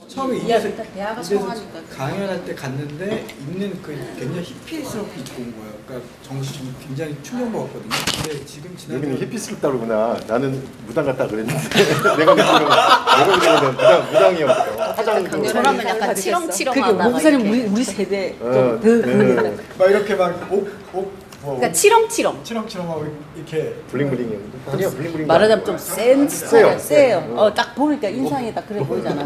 처음에 이제서 대학을 이제서 성하니까 강연할 때 갔는데 입는 그 굉장히 히피스럽게 입고 온 거예요. 그러니까 정신 굉장히 충격먹었거든요. 근데 지금 여기는 지나가 히피스럽다 그러구나. 나는 무당 같다 그랬는데 내가 그랬는데 무당이었거든. 화장 저라면 약간 치렁치렁하다. 목사님 우리 세대 좀더 그런 막 이렇게 막옥 그러니까 치렁치렁. 치렁치렁하고 이렇게 블링블링이었는데. 아니요 블링블링. 말하자면 좀 센 세요. 스타일 세요. 딱 보니까 인상이 딱 그래 보이잖아.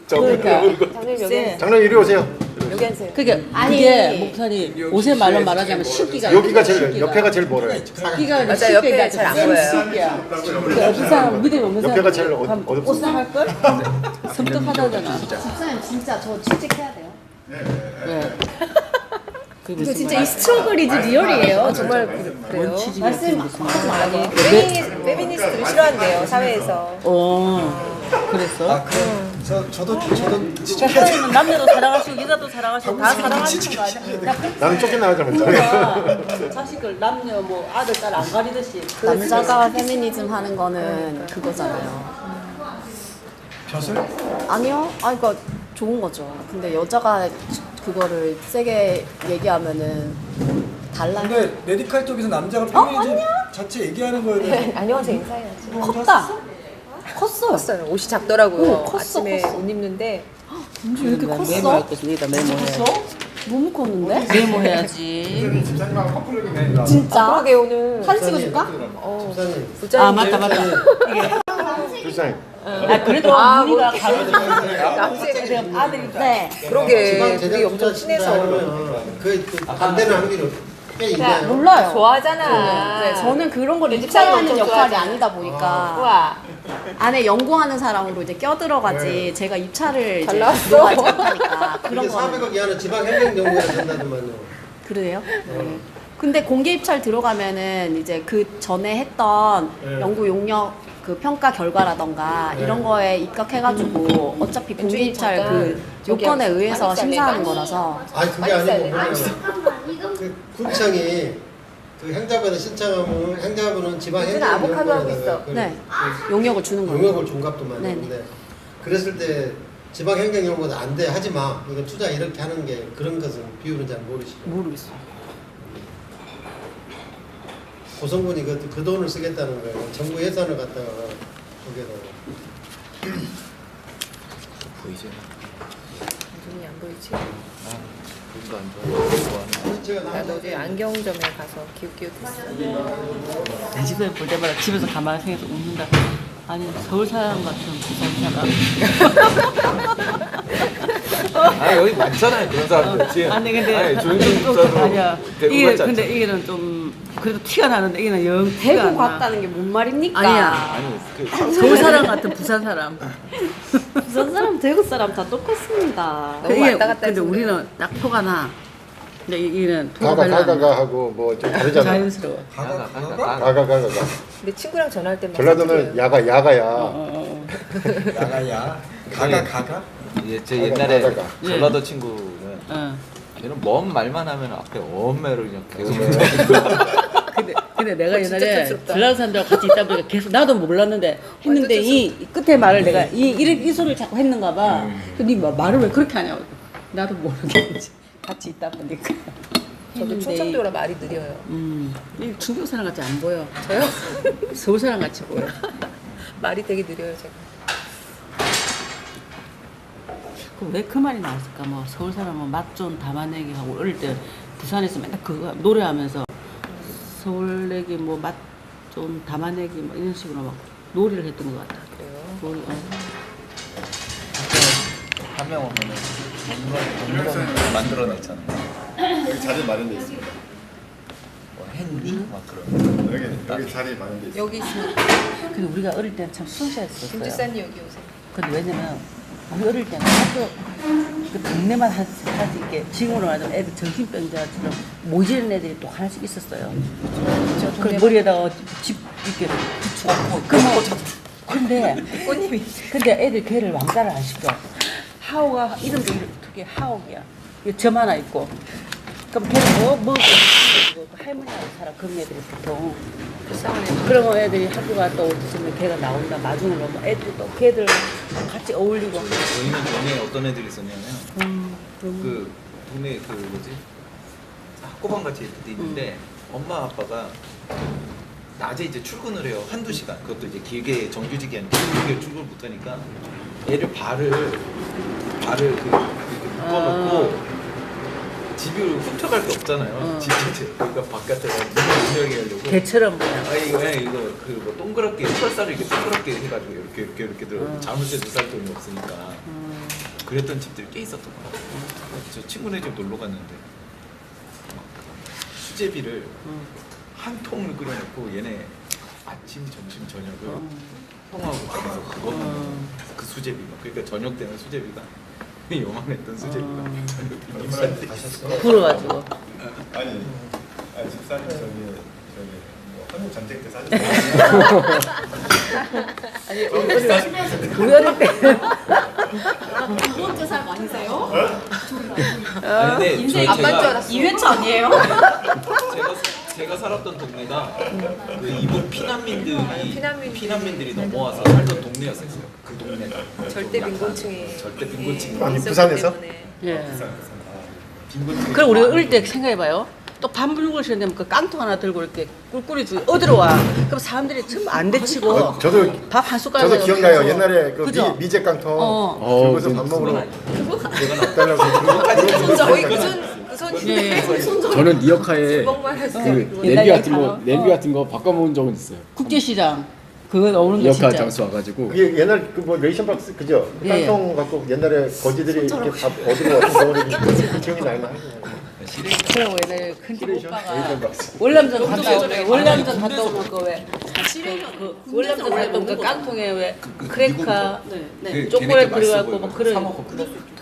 그러니까 장님 여기 세. 장난 이리 오세요. 여기 앉으세요. 그게 아니, 이게 목사님 옷의 말로 말하자면 신기가 여기가 제일 옆에가 제일 멀어요. 신기가 맞아, 옆에 잘안 보여요. 신기야. 그 사람 믿음 없는 사람 옆에가 제일 어둡습니다. 옷상 할 걸? 섬뜩하다잖아. 집사님 진짜 저 취직해야 돼요. 왜? 이거 진짜 이 스트러글이지 리얼이에요. 정말 그래요. 말씀 아니 페미니스트를 싫어한대요 사회에서. 그랬어? 아 그럼 저도 하나님은 남녀도 사랑하시고 여자도 사랑하시고 다 사랑하시는 거 아니야? 나는 쫓겨나자마자. 자식을 남녀 뭐 아들 딸 안 가리듯이 남자가 페미니즘 하는 거는 그거잖아요. 벼슬? 아니요. 아 그러니까 좋은 거죠. 근데 여자가 그거를 세게 얘기하면은 달라요. 근데 메디칼 쪽에서 남자가 페미니즘 자체 얘기하는 거에 대해서 안녕하세요 인사해야지. 컸다. 컸어요. 컸어요. 옷이 작더라고요. 컸어, 아침에 컸어. 옷 입는데 언제 이렇게 컸어? 메모할 것은 여기다 메모해. 너무 컸는데? 메모해야지. 집사님하고 커플룩이네. 진짜? 그러게 오늘 사진 찍어줄까? 부자님 아 맞다. 불쌍해. 아 그래도 우리가 가로지르는 남색 아들이 네. 그러게 둘이 엄청 친해서 그 반대는 확률은 꽤 있나요? 몰라요. 좋아하잖아. 네, 저는 그런 걸 집사님 입찰하는 엄청 역할이 좋아하잖아. 아니다 보니까 우와 안에 연구하는 사람으로 이제 껴들어가지 제가 입찰을 이제 잘 나왔어. 들어가지 못하니까 그게 그런 거는 400억 이하는 지방행정연구가 된다더만요. 그래요? 네. 근데 공개 입찰 들어가면은 이제 그 전에 했던 연구 용역 그 평가 결과라던가 이런 거에 입각해가지고 어차피 공개 입찰 그 요건에 의해서 심사하는 거라서 아니 그게 아니고 뭐냐면 그 군청이 그 행자부에다 신청하면 행자부는 아보카도 하고 있어. 지방행정연구에다가 네 용역을 주는 거예요. 용역을 종갑도 많이 네네. 하는데 그랬을 때 지방행정연구가 안 돼 하지 마 이거 투자 이렇게 하는 게 그런 것은 비율은 잘 모르시죠. 모르겠어요. 고성군이 그 돈을 쓰겠다는 거예요. 정부 예산을 갖다가 거기에다가 보이지? 눈이 안 보이지? 눈도 안 좋아. 제가 나도 어제 안경점에 가서 기웃기웃했어. 내 집에 볼 때마다 집에서 가만히 생겨서 웃는다. 아니 서울 사람 같은 부산 사람. 아 여기 많잖아요 그런 사람들 지금. 아니 근데 조용히 좀 있어도 아니야. 대구 이게 같지 근데 않죠? 이게는 좀 그래도 티가 나는데 이게는 영 티가 대구 안 나. 갔다는 게 뭔 말입니까? 아니야. 아니 그 서울 사람 같은 부산 사람. 부산 사람, 대구 사람 다 똑같습니다. 너무 왔다 갔다 근데 해서 우리는 딱 표가 나. 근데 이는 표가 가가 하고 뭐 좀 다르잖아. 자연스러워. 가가. 근데 친구랑 전화할 때만 전라도는 야가야. 야가야 가가 예, 제 옛날에 가가. 전라도 친구는 어. 걔는 먼 말만 하면 앞에 엄매를 그냥 계속 근데 내가 진짜 옛날에 촌스럽다. 전라도 사람들하고 같이 있다 보니까 계속 나도 몰랐는데 했는데 이 끝에 말을 내가 이 소리를 자꾸 했는가 봐. 근데 네 말을 왜 그렇게 하냐고. 나도 모르겠지. 같이 있다 보니까. 저도 했는데 충청도라 말이 느려요. 이 충격 사람 같이 안 보여. 저요? 서울 사람 같이 보여. 말이 되게 느려요 제가. 왜 그 말이 나왔을까? 뭐 서울 사람은 맛 좋은 담아내기 하고 어릴 때 부산에서 맨날 그거 노래하면서 서울내기 뭐 맛 좋은 담아내기 뭐 이런 식으로 막 놀이를 했던 것 같아. 그래요? 놀이, 한 명 오면은 동물 만들어냈잖아. 여기 자리 마련돼 있습니다. 뭐 했니? 막 그런. 여기 자리 마련돼 있습니다. 여기 있습니다. 근데 우리가 어릴 때는 참 순수했었어요. 김지사님 여기 오세요. 근데 왜냐면 우리 어릴 때는 학교 그 동네만 할수 있게 지금으로 말하면 애들 정신병자처럼 모지는 애들이 또 하나씩 있었어요. 그 머리에다가 집 이렇게 붙이고. 근데 애들 걔를 왕따를 안 시켜. 하오가 이름도 특히 하옥이야. 점 하나 있고 그럼 걔는 뭐 할머니하고 살아 그런 애들이 보통. 그러면 애들이 학교가 또 어디서면 걔가 나온다 마중으로 뭐 애들이 또 걔들 같이 어울리고. 저희는 동네에 어떤 애들이 있었냐면 그 동네 그 뭐지 학고방 같이 애들이 있는데 엄마 아빠가 낮에 이제 출근을 해요. 한두 시간. 그것도 이제 길게 정규직이 아니고 길게 출근을 못 하니까 애를 발을 이렇게 묶어놓고 집으로 훔쳐갈 게 없잖아요. 집에 그러니까 바깥에 문을 하려고. 개처럼 그냥. 아 이거 그 뭐 동그랗게 철사를 이렇게 동그랗게 해가지고 이렇게 들어 자물쇠 두살 돈이 없으니까 그랬던 집들이 꽤 있었던 것 같아요. 저 친구네 집 놀러 갔는데 막 수제비를 한 통을 끓여놓고 얘네 아침 점심 저녁을 형하고 가면서 그거 먹는 그 수제비 막 그러니까 저녁 때는 수제비가 요만했던 수제비가 저녁 때 가셨어요? 불어가지고. 아니 집사님 저기 뭐 한국 전쟁 때 사진. 아니 우리 어릴 때 두 번째 살 아니세요? 아니 근데 인생 제가 아빠인 줄 알았어. 2회차 아니에요? 제가 살았던 동네가 그 이북 피난민들이 피난민들이 피난민들이 넘어와서 살던 동네였어요. 그 동네가 절대 좀 약간 빈곤층이 절대 빈곤층. 아니, 있었기 부산에서? 때문에. 예. 빈곤층. 그럼 우리가 어릴 때 생각해봐요. 또 밥 물고 시간 되면 그 깡통 하나 들고 이렇게 꿀꿀이 주고 어디로 와? 그럼 사람들이 전부 안 데치고 저도 밥 한 숟가락. 저도 기억나요. 넣어서. 옛날에 그 그죠? 미제 깡통 어. 들고서 밥 먹으러 제가 달라고. 저희 그 손이 예. 저는 니어카에 주먹만 했을 그 때 냄비 같은 거 얘기처럼. 냄비 같은 거 바꿔먹은 적은 있어요. 국제시장 그거 오는 거 니어카 진짜. 장수 와가지고 그게 옛날 그 뭐 레이션 박스 그죠? 예. 깡통 갖고 옛날에 거지들이 이렇게 밥 얻으러 왔던 거 기억이 나요. 그리고 옛날에 큰집 레이션 오빠가 박스. 월남전 갔다 오면 월남전 갔다 오면 그왜 월남전 갔다 오면 그 깡통에 왜 크래커 네. 초콜릿 들어가고 뭐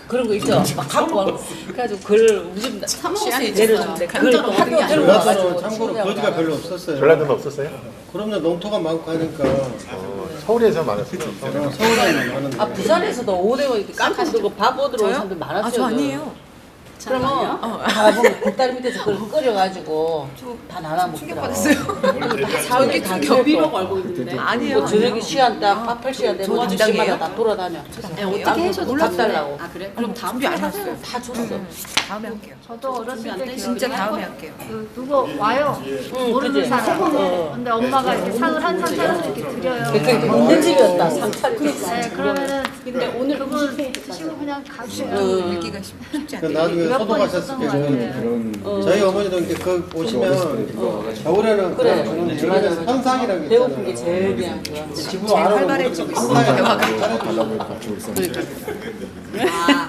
그런 거 있죠. 막 갖고 와. 그래가지고 그걸 우리 집 사먹을 내려줬는데 그걸 또 학교 들고 전라도는 와가지고 참고로 거지가 별로 없었어요. 전라도는 없었어요? 그럼요, 농토가 많고 하니까 서울에서 많았어요. 서울에는 많은데. 아 부산에서도 오대고 이렇게 깡통 들고 밥 얻으러 오는 사람들 많았어요. 아, 저 아니에요. 그러면 다 보면 보따리 밑에서 그걸 끓여가지고 다 나눠 먹더라고. 저기 다 겹이라고 알고 있는데. 아니에요. 뭐 저녁에 시간 딱 밥할 시간 되면 저 집집마다 담당이에요? 다 돌아다녀. 네, 어떻게 해줘도 밥 달라고. 아 그래? 그럼 다음 준비 안 해놨어요. 다 줬어. 다음에 할게요. 저도 어렸을 때 진짜 기억이 다음에 나요. 할게요. 그 누구 와요. 모르는 그지? 사람. 근데 엄마가 이렇게 상을 한 상차려서 이렇게 드려요. 그게 먹는 집이었다. 상차리. 네, 그러면은 근데 오늘 그걸 드시고 그냥 가세요. 읽기가 쉽지 그 않아요. 나중에 몇 번 소독하셨을 있었던 때 것 같아요. 그런 저희 어머니도 이렇게 그 오시면 겨울에는 그래. 주는 집안에서 현상이라는 게 배고픈 게 있잖아요. 제일 그냥 좋아. 집으로 안 오고 활발해지고 있어요. 달라고 갖고 있었는데 아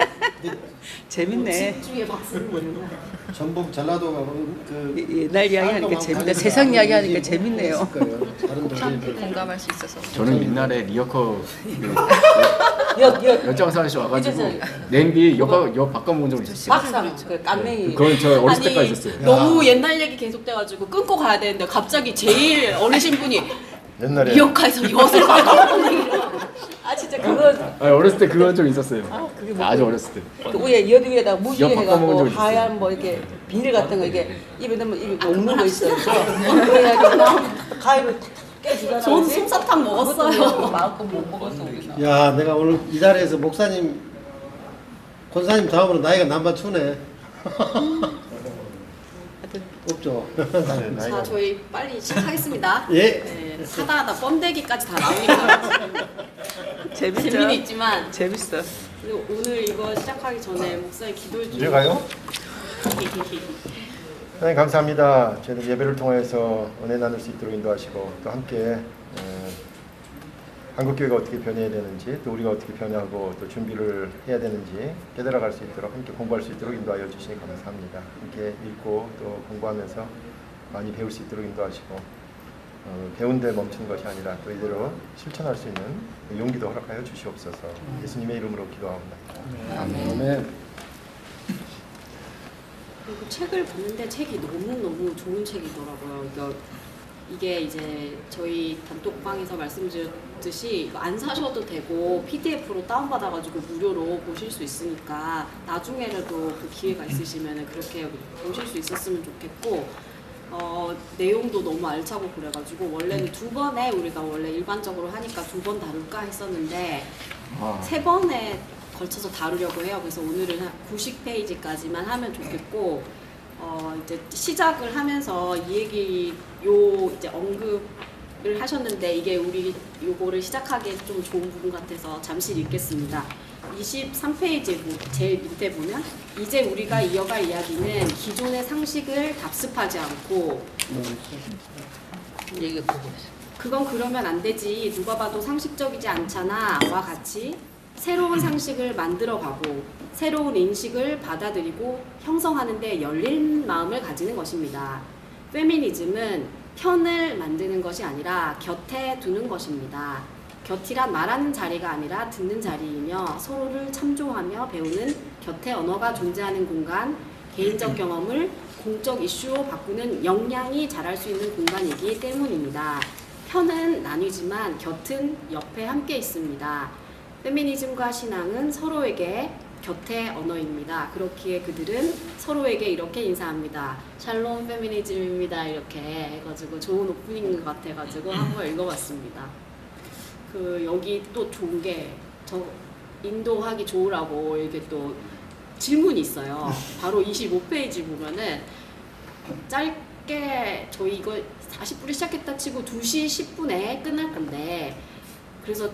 재밌네. 집중의 박수는 전북 전라도가 그 옛날 이야기하니까 재밌다. 세상 이야기하니까 재밌네요. 있을 거예요. 다른 동네들. 공감할 수 있어서. 저는 옛날에 니어커 그 역 연장선 씨 와가지고 이제서- 냄비 역 바꿔먹은 적이 있었어요. 박상 그 깜맹이. 그건 저 어렸을 아니, 때까지 있었어요. 너무 옛날 얘기 계속돼가지고 끊고 가야 되는데 갑자기 제일 어르신 분이 옛날에 리어카에서 엿을 바꿔먹는 아 진짜 그거 아니, 어렸을 때 그건 좀 있었어요. 아주 어렸을 때. 그 위에 여 위에다 무지 역 바꿔먹은 해갖고 적 있었어요. 하얀 뭐 이렇게 비닐 같은 거 이게 입에 넣으면 입에 녹는 거 있어요. 그래가지고 가위로 깨주잖아. 전 솜사탕 먹었어요. 마음껏 못 먹었어. 우리는. 야, 내가 오늘 이 자리에서 목사님, 권사님 다음으로 나이가 남바투네. 없죠. 자 저희 빨리 시작하겠습니다. 예. 네, 하다 뻔데기까지 다 나오니까 재밌죠? 재미는 있지만 재밌어. 그리고 오늘 이거 시작하기 전에 목사님 기도해 이제 주세요. 가요? 하나님 감사합니다. 저희들 예배를 통해서 은혜 나눌 수 있도록 인도하시고 또 함께 한국교회가 어떻게 변해야 되는지 또 우리가 어떻게 변하고 또 준비를 해야 되는지 깨달아갈 수 있도록 함께 공부할 수 있도록 인도하여 주시니 감사합니다. 함께 읽고 또 공부하면서 많이 배울 수 있도록 인도하시고 배운 데 멈춘 것이 아니라 또 이대로 실천할 수 있는 용기도 허락하여 주시옵소서. 예수님의 이름으로 기도합니다. 아멘. 그리고 책을 봤는데 책이 너무너무 좋은 책이더라고요. 그러니까 이게 이제 저희 단톡방에서 말씀드렸듯이 이거 안 사셔도 되고 PDF로 다운받아가지고 무료로 보실 수 있으니까 나중에라도 그 기회가 있으시면 그렇게 보실 수 있었으면 좋겠고 내용도 너무 알차고 그래가지고 원래는 2번에 우리가 원래 일반적으로 하니까 2번 다룰까 했었는데 3번에 걸쳐서 다루려고 해요. 그래서 오늘은 한 90페이지까지만 하면 좋겠고 이제 시작을 하면서 이 얘기 이제 언급을 하셨는데 이게 우리 요거를 시작하기에 좀 좋은 부분 같아서 잠시 읽겠습니다. 23페이지 제일 밑에 보면 이제 우리가 이어갈 이야기는 기존의 상식을 답습하지 않고 얘기 보고 그건 그러면 안 되지 누가 봐도 상식적이지 않잖아 와 같이 새로운 상식을 만들어가고 새로운 인식을 받아들이고 형성하는 데 열린 마음을 가지는 것입니다. 페미니즘은 편을 만드는 것이 아니라 곁에 두는 것입니다. 곁이란 말하는 자리가 아니라 듣는 자리이며 서로를 참조하며 배우는 곁에 언어가 존재하는 공간, 개인적 경험을 공적 이슈로 바꾸는 역량이 자랄 수 있는 공간이기 때문입니다. 편은 나뉘지만 곁은 옆에 함께 있습니다. 페미니즘과 신앙은 서로에게 곁의 언어입니다. 그렇기에 그들은 서로에게 이렇게 인사합니다. 샬롬 페미니즘입니다. 이렇게 해가지고 좋은 오프닝인 것 같아가지고 한번 읽어봤습니다. 여기 또 좋은 게 저 인도하기 좋으라고 이렇게 또 질문이 있어요. 바로 25페이지 보면은 짧게 저희 이거 40분에 시작했다 치고 2시 10분에 끝날 건데 그래서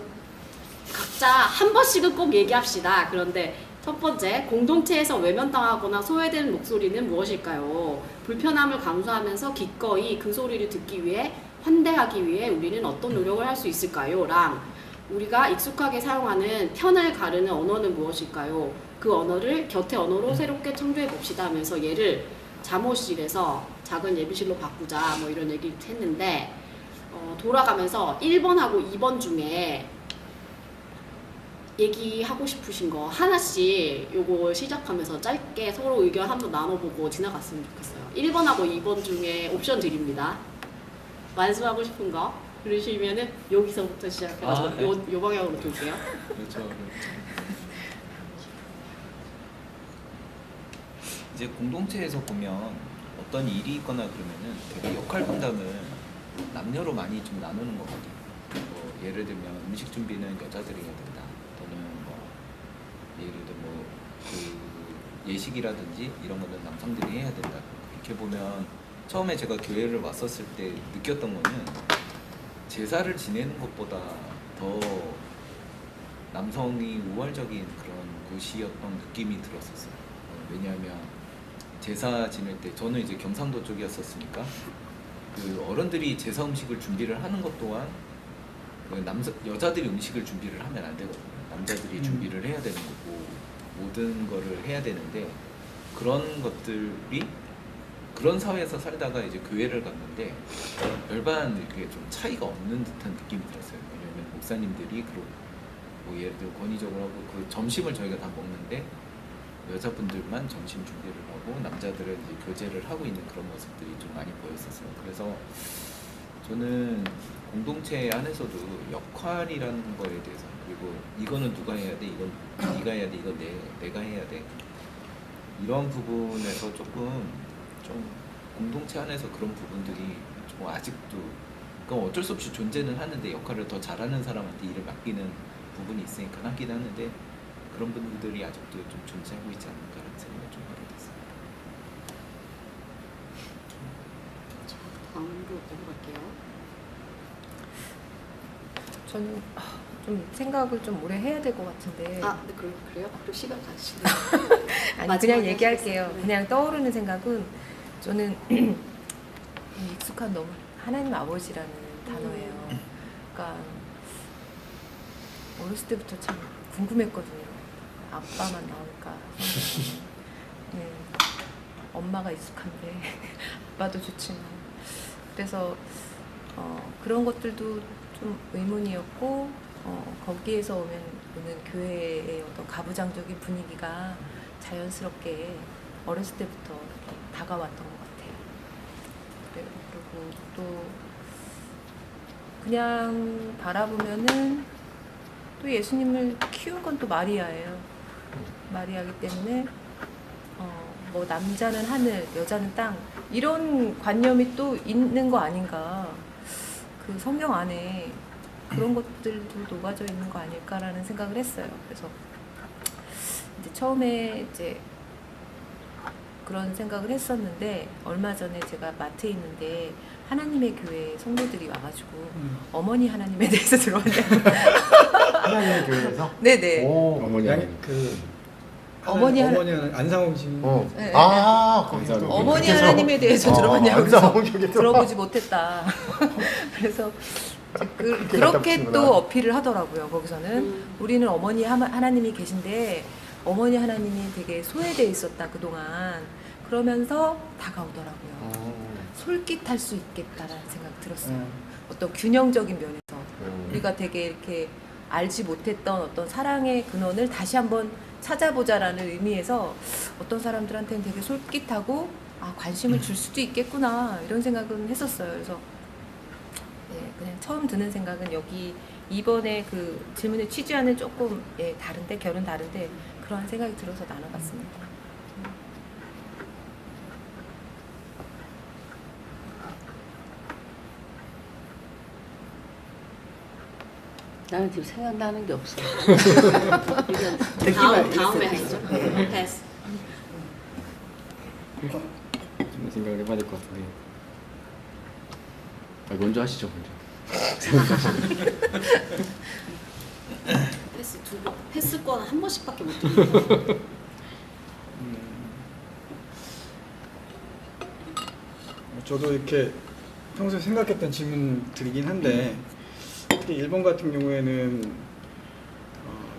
각자 한 번씩은 꼭 얘기합시다. 그런데 첫 번째, 공동체에서 외면당하거나 소외되는 목소리는 무엇일까요? 불편함을 감수하면서 기꺼이 그 소리를 듣기 위해 환대하기 위해 우리는 어떤 노력을 할 수 있을까요? 랑 우리가 익숙하게 사용하는 편을 가르는 언어는 무엇일까요? 그 언어를 곁의 언어로 새롭게 창조해 봅시다 하면서 얘를 잠옷실에서 작은 예비실로 바꾸자 뭐 이런 얘기를 했는데 돌아가면서 1번하고 2번 중에 얘기하고 싶으신 거 하나씩 요거 시작하면서 짧게 서로 의견 한번 나눠보고 지나갔으면 좋겠어요. 1번하고 2번 중에 옵션 드립니다. 말씀하고 싶은 거 그러시면은 여기서부터 시작해서 요 방향으로 돌게요. 그렇죠. 이제 공동체에서 보면 어떤 일이 있거나 그러면은 되게 역할 분담을 남녀로 많이 좀 나누는 것 같아요. 예를 들면 음식 준비는 여자들이 해야 된다. 또는 예를 들어 그 예식이라든지 이런 거는 남성들이 해야 된다. 그렇게 보면 처음에 제가 교회를 왔었을 때 느꼈던 거는 제사를 지내는 것보다 더 남성이 우월적인 그런 곳이었던 느낌이 들었었어요. 왜냐하면 제사 지낼 때 저는 이제 경상도 쪽이었었으니까 그 어른들이 제사 음식을 준비를 하는 것 또한 여자들이 음식을 준비를 하면 안 되거든요. 남자들이 준비를 해야 되는 거고 모든 거를 해야 되는데 그런 것들이 그런 사회에서 살다가 이제 교회를 갔는데 별반 이렇게 좀 차이가 없는 듯한 느낌이 들었어요. 왜냐하면 목사님들이 뭐 예를 들어 권위적으로 하고 그 점심을 저희가 다 먹는데 여자분들만 점심 준비를 하고 남자들은 이제 교제를 하고 있는 그런 모습들이 좀 많이 보였었어요. 그래서 저는 공동체 안에서도 역할이라는 거에 대해서 그리고 이거는 누가 해야 돼, 이건 네가 해야 돼, 이건 내가 해야 돼 이런 부분에서 조금 좀 공동체 안에서 그런 부분들이 좀 아직도 그러니까 어쩔 수 없이 존재는 하는데 역할을 더 잘하는 사람한테 일을 맡기는 부분이 있으니까 하긴 하는데 그런 분들이 아직도 좀 존재하고 있지 않을까라는 생각을 좀 하게 됐어요. 다음으로 넘어갈게요. 저는 좀 생각을 좀 오래 해야 될 것 같은데. 네, 그래요? 또 시간 가시네. 아니 그냥 얘기할게요. 그냥 떠오르는 생각은 저는 익숙한 너무 하나님 아버지라는 단어예요. 그러니까 어렸을 때부터 참 궁금했거든요. 아빠만 나올까. 네, 엄마가 익숙한데 아빠도 좋지만 그래서 그런 것들도 좀 의문이었고 거기에서 오는 교회의 어떤 가부장적인 분위기가 자연스럽게 어렸을 때부터 다가왔던 것 같아요. 그리고 또 그냥 바라보면은 또 예수님을 키운 건 또 마리아예요. 마리아이기 때문에 뭐 남자는 하늘, 여자는 땅 이런 관념이 또 있는 거 아닌가. 그 성경 안에 그런 것들도 녹아져 있는 거 아닐까라는 생각을 했어요. 그래서 이제 처음에 이제 그런 생각을 했었는데 얼마 전에 제가 마트에 있는데 하나님의 교회 성도들이 와가지고 어머니 하나님에 대해서 들어왔냐고. 하나님의 교회에서? 네네. 오, 어머니 양, 하나님. 그 어머니 어머니 안상홍 씨. 네. 거기서 어머니 그래서- 하나님에 대해서 들어봤냐고 안상홍 그래서 교회에서. 들어보지 못했다. 그래서 그렇게 가깝구나. 또 어필을 하더라고요. 거기서는 우리는 어머니 하나님이 계신데 어머니 하나님이 되게 소외돼 있었다 그동안. 그러면서 다가오더라고요. 솔깃할 수 있겠다라는 생각 들었어요. 어떤 균형적인 면에서 우리가 되게 이렇게 알지 못했던 어떤 사랑의 근원을 다시 한번 찾아보자라는 의미에서 어떤 사람들한테는 되게 솔깃하고 관심을 줄 수도 있겠구나 이런 생각은 했었어요. 그래서 네, 그냥 처음 드는 생각은 여기 이번에 그 질문의 취지와는 조금 다른데 결은 다른데 그런 생각이 들어서 나눠봤습니다. 나는 지금 생각나는 게 없어. 다음에 하시죠. 패스. 좀 생각을 해봐야 될 것 같은데. 먼저 하시죠, 먼저. 패스 2번. 패스권 한 번씩밖에 못 드려요. 저도 이렇게 평소에 생각했던 질문들이긴 한데 특히 1번 같은 경우에는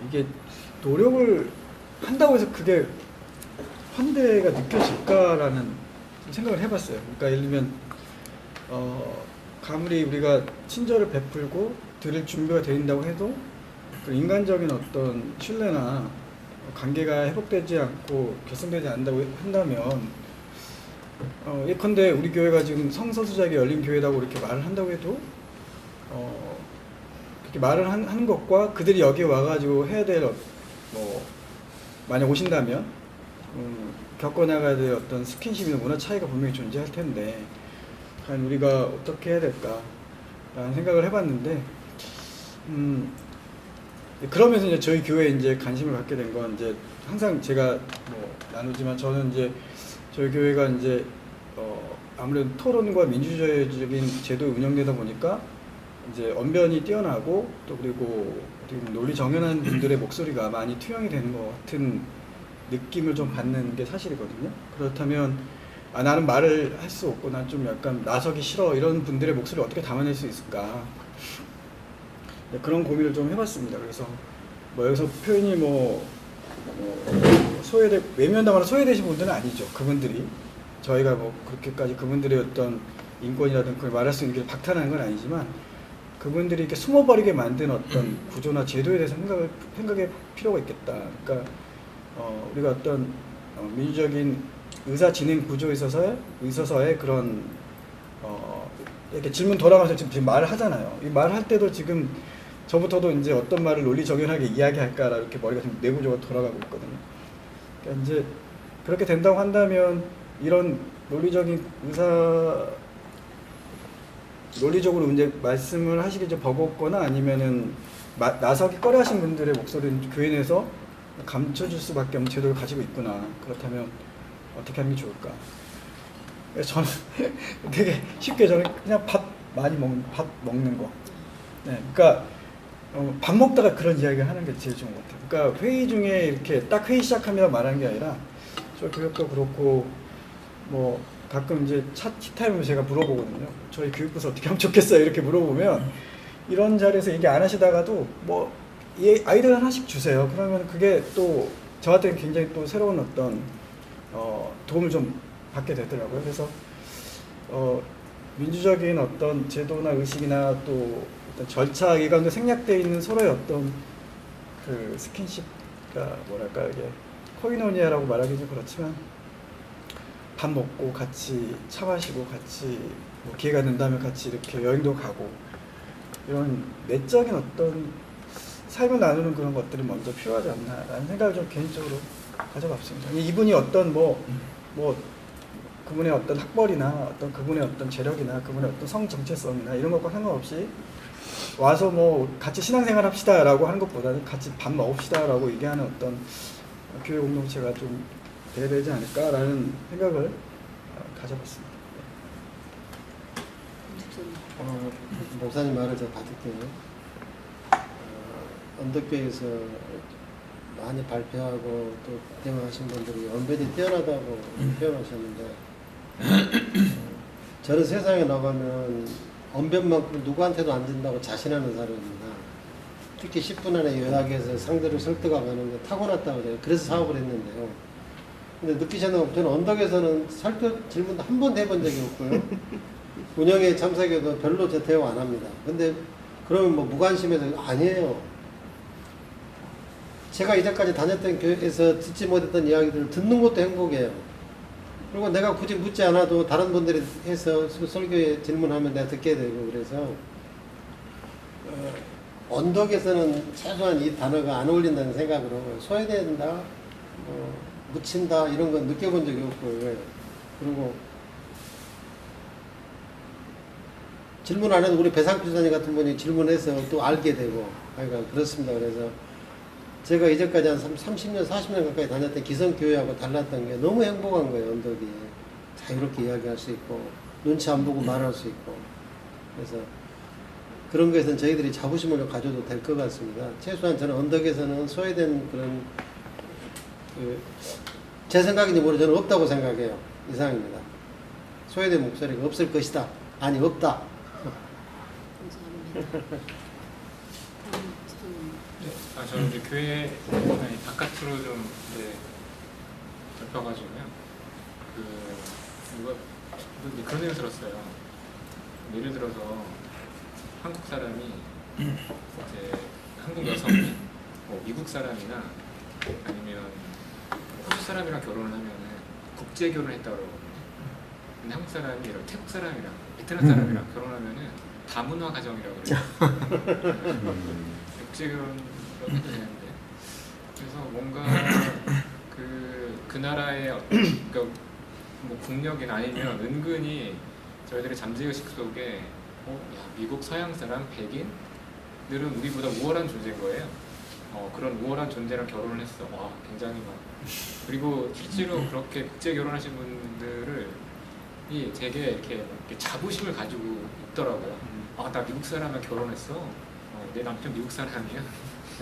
이게 노력을 한다고 해서 그게 환대가 느껴질까라는 생각을 해봤어요. 그러니까 예를 들면 아무리 우리가 친절을 베풀고 드릴 준비가 된다고 해도 그 인간적인 어떤 신뢰나 관계가 회복되지 않고 결성되지 않는다고 한다면 예컨대 우리 교회가 지금 성서수자에게 열린 교회라고 이렇게 말을 한다고 해도 그렇게 말을 하는 것과 그들이 여기 와가지고 해야 될 뭐 만약 오신다면 겪어나가야 될 어떤 스킨십이나 문화 차이가 분명히 존재할 텐데 과연 우리가 어떻게 해야 될까라는 생각을 해봤는데 그러면서 이제 저희 교회에 이제 관심을 갖게 된 건 이제 항상 제가 뭐 나누지만 저는 이제 저희 교회가 이제 아무래도 토론과 민주주의적인 제도에 운영되다 보니까 이제 언변이 뛰어나고 또 그리고 논리 정연한 분들의 목소리가 많이 투영이 되는 것 같은 느낌을 좀 받는 게 사실이거든요. 그렇다면 나는 말을 할 수 없고 난 좀 약간 나서기 싫어 이런 분들의 목소리를 어떻게 담아낼 수 있을까 그런 고민을 좀 해봤습니다. 그래서 뭐 여기서 표현이 외면당하는 소외되신 분들은 아니죠. 그분들이 저희가 뭐 그렇게까지 그분들의 어떤 인권이라든가 그걸 말할 수 있는 게 박탈하는 건 아니지만 그분들이 이렇게 숨어버리게 만든 어떤 구조나 제도에 대해서 생각해 필요가 있겠다. 그러니까 우리가 어떤 민주적인 의사 진행 구조에 있어서의 그런 이렇게 질문 돌아가면서 지금 말을 하잖아요. 이 말을 할 때도 지금 저부터도 이제 어떤 말을 논리 정연하게 이야기할까라 이렇게 머리가 좀 내부적으로 돌아가고 있거든요. 그러니까 이제 그렇게 된다고 한다면 이런 논리적인 논리적으로 이제 말씀을 하시기 좀 버겁거나 아니면은 나서기 꺼려하신 분들의 목소리는 교회 내에서 감춰줄 수밖에 없는 제도를 가지고 있구나. 그렇다면 어떻게 하는 게 좋을까? 저는 되게 쉽게 저는 그냥 밥 먹는 거. 네, 그러니까 밥 먹다가 그런 이야기를 하는 게 제일 좋은 것 같아요. 그러니까 회의 중에 이렇게 딱 회의 시작하면 말하는 게 아니라 저 교육도 그렇고 뭐 가끔 이제 티타임을 제가 물어보거든요. 저희 교육부서 어떻게 하면 좋겠어요? 이렇게 물어보면 이런 자리에서 얘기 안 하시다가도 뭐 아이디어 하나씩 주세요. 그러면 그게 또 저한테는 굉장히 또 새로운 어떤 도움을 좀 받게 되더라고요. 그래서 민주적인 어떤 제도나 의식이나 또 어떤 절차 이 가운데 생략되어 있는 서로의 어떤 그 스킨십가 뭐랄까 이게 코이노니아라고 말하기 좀 그렇지만 밥 먹고 같이 차 마시고 같이 뭐 기회가 된다면 같이 이렇게 여행도 가고 이런 내적인 어떤 삶을 나누는 그런 것들이 먼저 필요하지 않나라는 생각을 좀 개인적으로 가져봤습니다. 이분이 어떤 뭐 그분의 어떤 학벌이나 어떤 그분의 어떤 재력이나 그분의 어떤 성 정체성이나 이런 것과 상관없이 와서 뭐 같이 신앙생활 합시다라고 하는 것보다는 같이 밥 먹읍시다라고 얘기하는 어떤 교회 공동체가 좀 돼야 되지 않을까라는 생각을 가져봤습니다. 목사님 말을 제가 받을게요. 언덕교회에서 많이 발표하고 또 대응하신 분들이 언변이 뛰어나다고 표현하셨는데 저는 세상에 나가면 언변만큼 누구한테도 안 된다고 자신하는 사람입니다. 특히 10분 안에 요약해서 상대를 설득하고 하는 게 타고났다고 제가 그래서 사업을 했는데요. 근데 느끼셨나요? 저는 언덕에서는 설득 질문도 한 번도 해본 적이 없고요. 운영에 참석해도 별로 제 대우 안 합니다. 근데 그러면 뭐 무관심해서 아니에요. 제가 이제까지 다녔던 교회에서 듣지 못했던 이야기들을 듣는 것도 행복이에요. 그리고 내가 굳이 묻지 않아도 다른 분들이 해서 설교에 질문하면 내가 듣게 되고 그래서 언덕에서는 최소한 이 단어가 안 어울린다는 생각으로 소외된다, 묻힌다 이런 건 느껴본 적이 없고요. 그리고 질문 안 해도 우리 배상표 지사님 같은 분이 질문해서 또 알게 되고 그렇습니다. 그래서 제가 이제까지 한 30년, 40년 가까이 다녔던 기성교회하고 달랐던 게 너무 행복한 거예요. 언덕이 자유롭게 이야기할 수 있고 눈치 안 보고 말할 수 있고 그래서 그런 것에서는 저희들이 자부심을 가져도 될 것 같습니다. 최소한 저는 언덕에서는 소외된 그런 제 생각인지 모르지만 저는 없다고 생각해요. 이상입니다. 소외된 목소리가 없을 것이다. 아니 없다. 저는 이제 교회 바깥으로 좀 이제 넓혀가지고요. 누가 그런 얘기 들었어요. 예를 들어서 한국 사람이 이제 한국 여성이 뭐 미국 사람이나 아니면 호주 사람이랑 결혼을 하면은 국제 결혼했다고 그러거든요. 근데 한국 사람이 이런 태국 사람이랑 베트남 사람이랑 결혼하면은 다문화 가정이라고 그래요. 국제 결혼을 해도 되는데 그래서 뭔가 그 나라의 그러니까 뭐 국력이나 아니면 은근히 저희들의 잠재의식 속에 야, 미국 서양 사람 백인들은 우리보다 우월한 존재인 거예요. 그런 우월한 존재랑 결혼을 했어. 와, 굉장히 막 그리고 실제로 그렇게 국제 결혼하신 분들을 되게 이렇게 자부심을 가지고 있더라고요. 나 미국 사람이랑 결혼했어. 내 남편 미국 사람이야.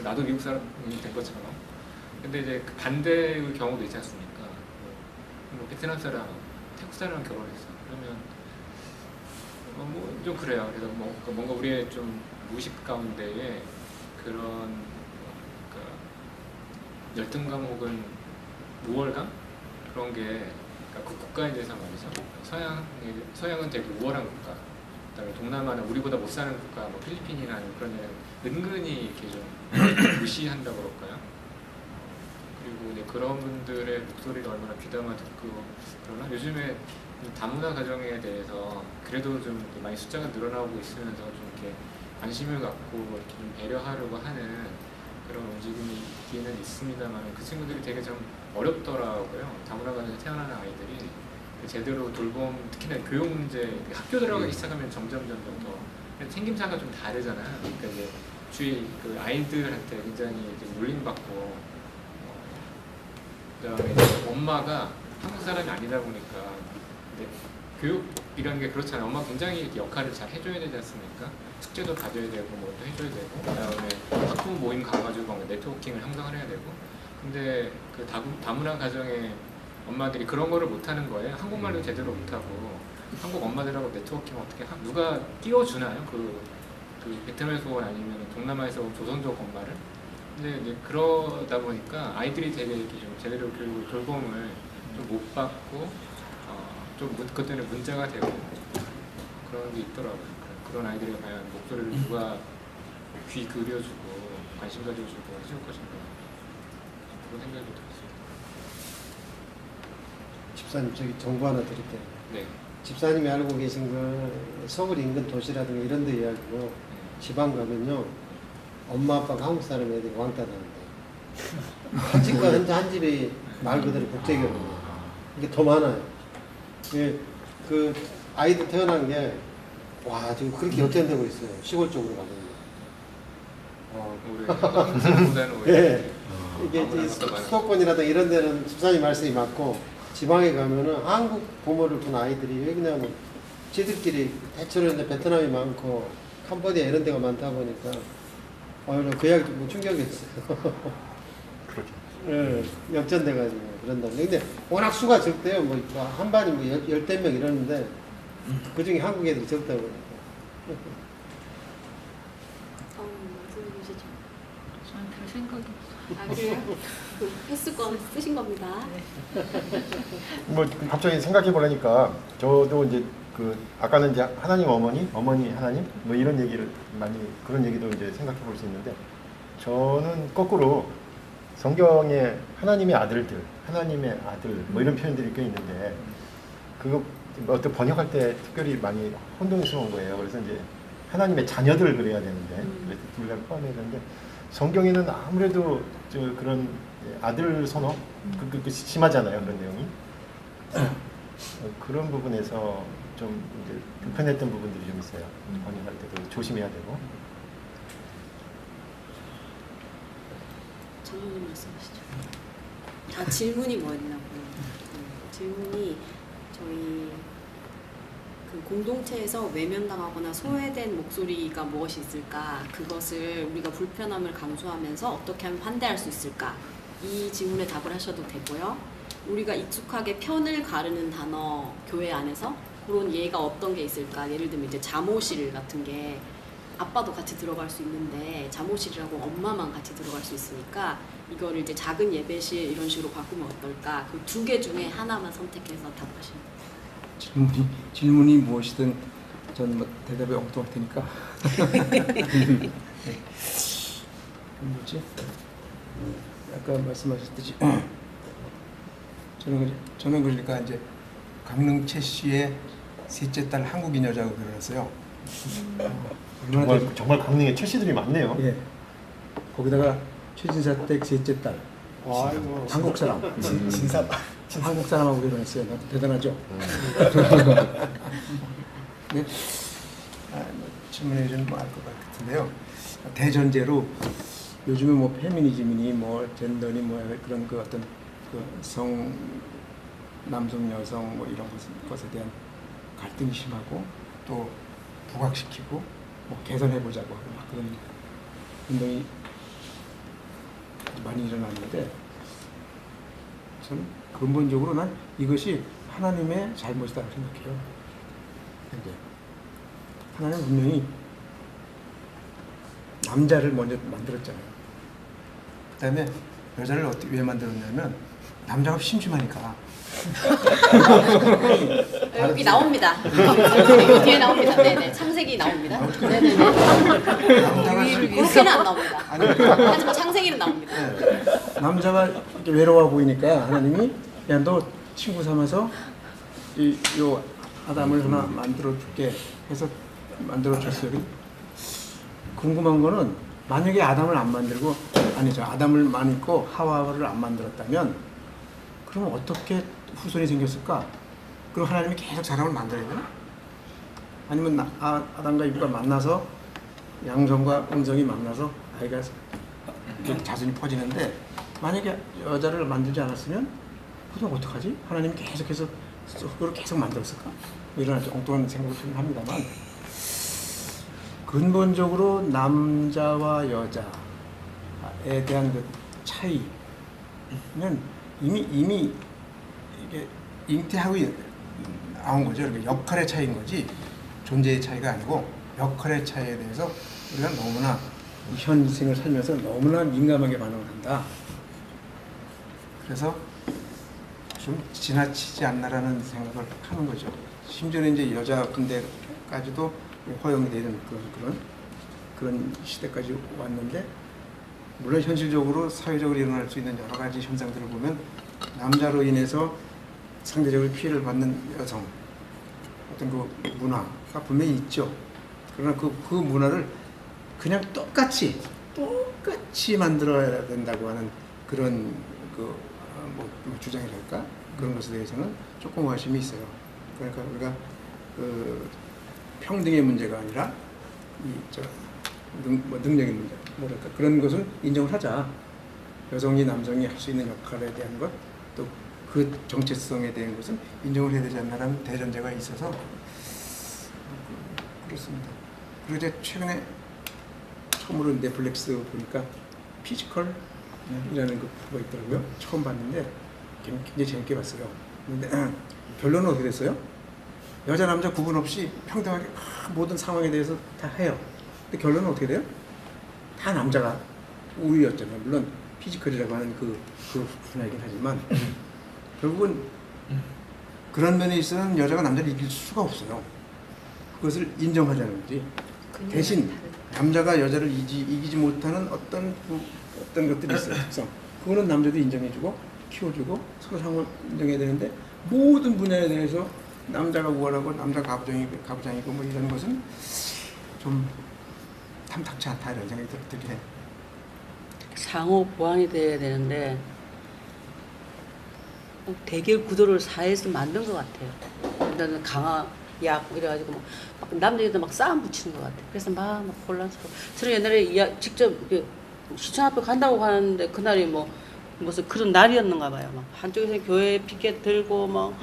나도 미국 사람이 된 것처럼. 근데 이제 그 반대의 경우도 있지 않습니까? 뭐 베트남 사람, 태국 사람이랑 결혼했어. 그러면 뭐 좀 그래요. 그래서 뭔가 우리의 좀 무의식 가운데에 그런 열등감 혹은 우월감 그런 게 그 국가에 대해서 말이죠. 서양은 되게 우월한 국가. 그다음에 동남아는 우리보다 못 사는 국가, 뭐 필리핀이나 그런 데는 은근히 이렇게 좀 무시한다고 그럴까요? 그리고 이제 그런 분들의 목소리를 얼마나 귀담아 듣고 그러나 요즘에 다문화 가정에 대해서 그래도 좀 많이 숫자가 늘어나고 있으면서 좀 이렇게 관심을 갖고 이렇게 좀 배려하려고 하는 그런 움직임이 있기는 있습니다만 그 친구들이 되게 좀 어렵더라고요. 다문화 가정에 태어나는 아이들이 제대로 돌봄, 특히나 교육 문제, 학교 들어가기 시작하면 점점 더 생김새가 좀 다르잖아요. 그러니까 이제 주위 그 아이들한테 굉장히 놀림받고, 그다음에 엄마가 한국 사람이 아니다 보니까 교육이라는 게 그렇잖아요. 엄마가 굉장히 이렇게 역할을 잘 해줘야 되지 않습니까? 숙제도 받아야 되고 뭐도 해줘야 되고, 그다음에 학부모 모임 가가지고 네트워킹을 형성을 해야 되고, 근데 그 다문화 가정에 엄마들이 그런 거를 못하는 거예요. 한국말도 제대로 못하고 한국 엄마들하고 네트워킹 어떻게 누가 띄워주나요? 그 베트남에서 온 아니면 동남아에서 온 조선족 엄마를. 근데 이제 그러다 보니까 아이들이 되게 이렇게 좀 제대로 교육을 돌봄을 좀 못 받고 좀 그것 때문에 문제가 되고 그런 게 있더라고요. 그런 아이들이 과연 목소리를 누가 귀 기울여주고 관심 가져주고 해줄 것인가 그런 생각이 들었어요. 집사님 저기 정보 하나 드릴게요. 네. 집사님이 알고 계신 그 서울 인근 도시라든가 이런 데 이야기고 지방 가면요 엄마 아빠가 한국 사람 애들이 왕따 나는데 한 집과 한 집이 말 그대로 국제결혼이에요. 이게 더 많아요. 예, 그 아이들 태어난 게 와 지금 그렇게 역전되고 있어요. 시골 쪽으로 가면. 우리보다는 예. 이게 이제 수도권이라든가 이런 데는 집사님 말씀이 맞고 지방에 가면은 한국 부모를 둔 아이들이 왜 그러냐면 지들끼리 대체로 이제 베트남이 많고 캄보디아 이런 데가 많다 보니까 그 이야기 좀 충격이었어요. 그렇죠. 예, 역전돼가지고 그런다. 근데 워낙 수가 적대요. 뭐 한 반이 뭐 10명 이러는데 그 중에 한국 애들이 적다고 그러니까. 말씀해 주시죠. 저는 별 생각이 없어요. 아 그래요? 횟수권 쓰신 겁니다. 뭐 갑자기 생각해 보려니까 저도 이제 그 아까는 이제 하나님 어머니 하나님 뭐 이런 얘기를 많이 그런 얘기도 이제 생각해 볼 수 있는데 저는 거꾸로 성경에 하나님의 아들들, 하나님의 아들 뭐 이런 표현들이 꽤 있는데 그거 어떤 번역할 때 특별히 많이 혼동스러운 거예요. 그래서 이제 하나님의 자녀들 그래야 되는데 그래서 둘 다 포함해야 되는데 성경에는 아무래도 저 그런 아들 선호 그 심하잖아요. 그런 내용이 그런 부분에서 좀 이제 불편했던 부분들이 좀 있어요. 번역할 때도 조심해야 되고. 장모님 말씀하시죠. 아 질문이 뭐였냐고요. 질문이 저희 그 공동체에서 외면당하거나 소외된 목소리가 무엇이 있을까? 그것을 우리가 불편함을 감수하면서 어떻게 하면 환대할 수 있을까? 이 질문에 답을 하셔도 되고요. 우리가 익숙하게 편을 가르는 단어 교회 안에서 그런 예가 어떤 게 있을까? 예를 들면 이제 잠옷실 같은 게 아빠도 같이 들어갈 수 있는데 잠옷실이라고 엄마만 같이 들어갈 수 있으니까 이거를 이제 작은 예배실 이런 식으로 바꾸면 어떨까? 그 두 개 중에 하나만 선택해서 답하시면 돼요. 질문이 무엇이든 전 뭐 대답이 엉뚱할 테니까. 뭐지? 아까 말씀하셨듯이 저는 그러니까 이제 강릉채 씨의 셋째 딸 한국인 여자하고 결혼했어요. 정말 강릉에 최씨들이 많네요. 예. 거기다가 최진사 댁 셋째 딸. 아이고. 한국 사람. 진사. 한국 사람하고 결혼했어요. 대단하죠. 네. 질문해 주면 뭐 알 것 같은데요. 대전제로 요즘에 뭐 페미니즘이니 뭐 젠더니 뭐 그런 그 어떤 그 남성 여성 뭐 이런 것에 대한 갈등이 심하고 또 부각시키고 뭐 개선해 보자고 하고 막 그런 운동이 많이 일어났는데 저는 근본적으로 난 이것이 하나님의 잘못이라고 생각해요. 근데 하나님은 분명히 남자를 먼저 만들었잖아요. 그 다음에 여자를 어떻게 왜 만들었냐면 남자가 심심하니까. 여기 나옵니다. 이 뒤에 나옵니다. 네네. 창세기 나옵니다. 네네네. 그렇게는 안 나옵니다. 하지만 창세기는 나옵니다. 남자가 이렇게 외로워 보이니까 하나님이 야 너 친구 삼아서 요 아담을 하나 만들어 줄게 해서 만들어 줬어요. 궁금한 거는 만약에 아담을 안 만들고 아니죠 아담을만 있고 하와를 안 만들었다면 그러면 어떻게 후손이 생겼을까? 그럼 하나님이 계속 사람을 만들어야 되나? 아니면 아담과 이브가 만나서 양성과 음성이 만나서 아이가 자손이 퍼지는데 만약에 여자를 만들지 않았으면 그럼 어떡하지? 하나님이 계속해서 그걸 계속 만들었을까? 뭐 이런 아주 엉뚱한 생각을 합니다만 근본적으로 남자와 여자에 대한 그 차이는 이미 이게 잉태하고 나온 거죠. 이렇게 역할의 차이인 거지 존재의 차이가 아니고 역할의 차이에 대해서 우리가 너무나 현생을 살면서 너무나 민감하게 반응을 한다. 그래서 좀 지나치지 않나라는 생각을 하는 거죠. 심지어는 이제 여자 군대까지도 허용이 되는 그런 시대까지 왔는데 물론 현실적으로 사회적으로 일어날 수 있는 여러 가지 현상들을 보면 남자로 인해서 상대적으로 피해를 받는 여성 어떤 그 문화가 분명히 있죠. 그러나 그 문화를 그냥 똑같이 만들어야 된다고 하는 그런 뭐 주장이랄까 그런 것에 대해서는 조금 의심이 있어요. 그러니까 우리가 평등의 문제가 아니라 능력의 문제, 뭐랄까 그런 것을 인정을 하자. 여성이 남성이 할 수 있는 역할에 대한 것, 또 그 정체성에 대한 것은 인정을 해야 되지 않나라는 대전제가 있어서 그렇습니다. 그리고 이제 최근에 처음으로 넷플릭스 보니까 피지컬이라는 거 있더라고요. 처음 봤는데 굉장히 재밌게 봤어요. 근데 결론은 어떻게 됐어요? 여자 남자 구분 없이 평등하게 모든 상황에 대해서 다 해요. 근데 결론은 어떻게 돼요? 다 남자가 우위였잖아요. 물론 피지컬이라고 하는 그 분야이긴 하지만 결국은 그런 면에 있어서는 여자가 남자를 이길 수가 없어요. 그것을 인정하자는 거지. 대신 남자가 여자를 이기지 못하는 어떤 것들이 있어요. 특성. 그거는 남자도 인정해주고 키워주고 서로 상호 인정해야 되는데 모든 분야에 대해서 남자가 우월하고 남자가 가부장이고 뭐 이런 것은 좀 탐탁치 않다 이런 생각이 들긴 해요. 상호 보완이 돼야 되는데 대결 구도를 사회에서 만든 것 같아요. 일단은 강약 이래가지고 막 남자애들 막 싸움 붙이는 것 같아요. 그래서 막 혼란스러워. 저는 옛날에 직접 시청 앞에 간다고 하는데 그날이 무슨 그런 날이었는가 봐요. 막 한쪽에서 교회 피켓 들고 막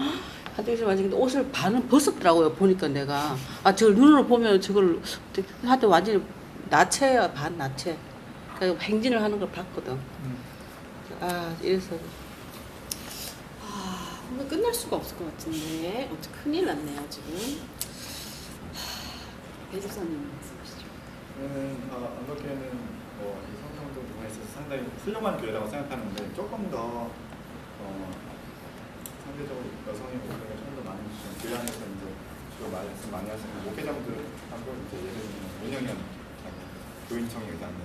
한쪽에서 완전히 옷을 반은 벗었더라고요. 보니까 내가 저걸 눈으로 보면 저걸 하여튼 완전히 나체야. 반 나체. 그러니까 행진을 하는 걸 봤거든. 이래서 오늘 끝날 수가 없을 것 같은데 어째 큰일 났네요 지금. 배 집사님 말씀하시죠. 저는 안덕교회는 이 성평등 부분에 있어서 상당히 훌륭한 교회라고 생각하는데 조금 더 상대적으로 여성의 목소리가 좀 더 많은 교회 안에서 이제 주로 말씀 많이 하시는 목회자분들하고 이제 예를 들면 운영위원 교인청에 의장님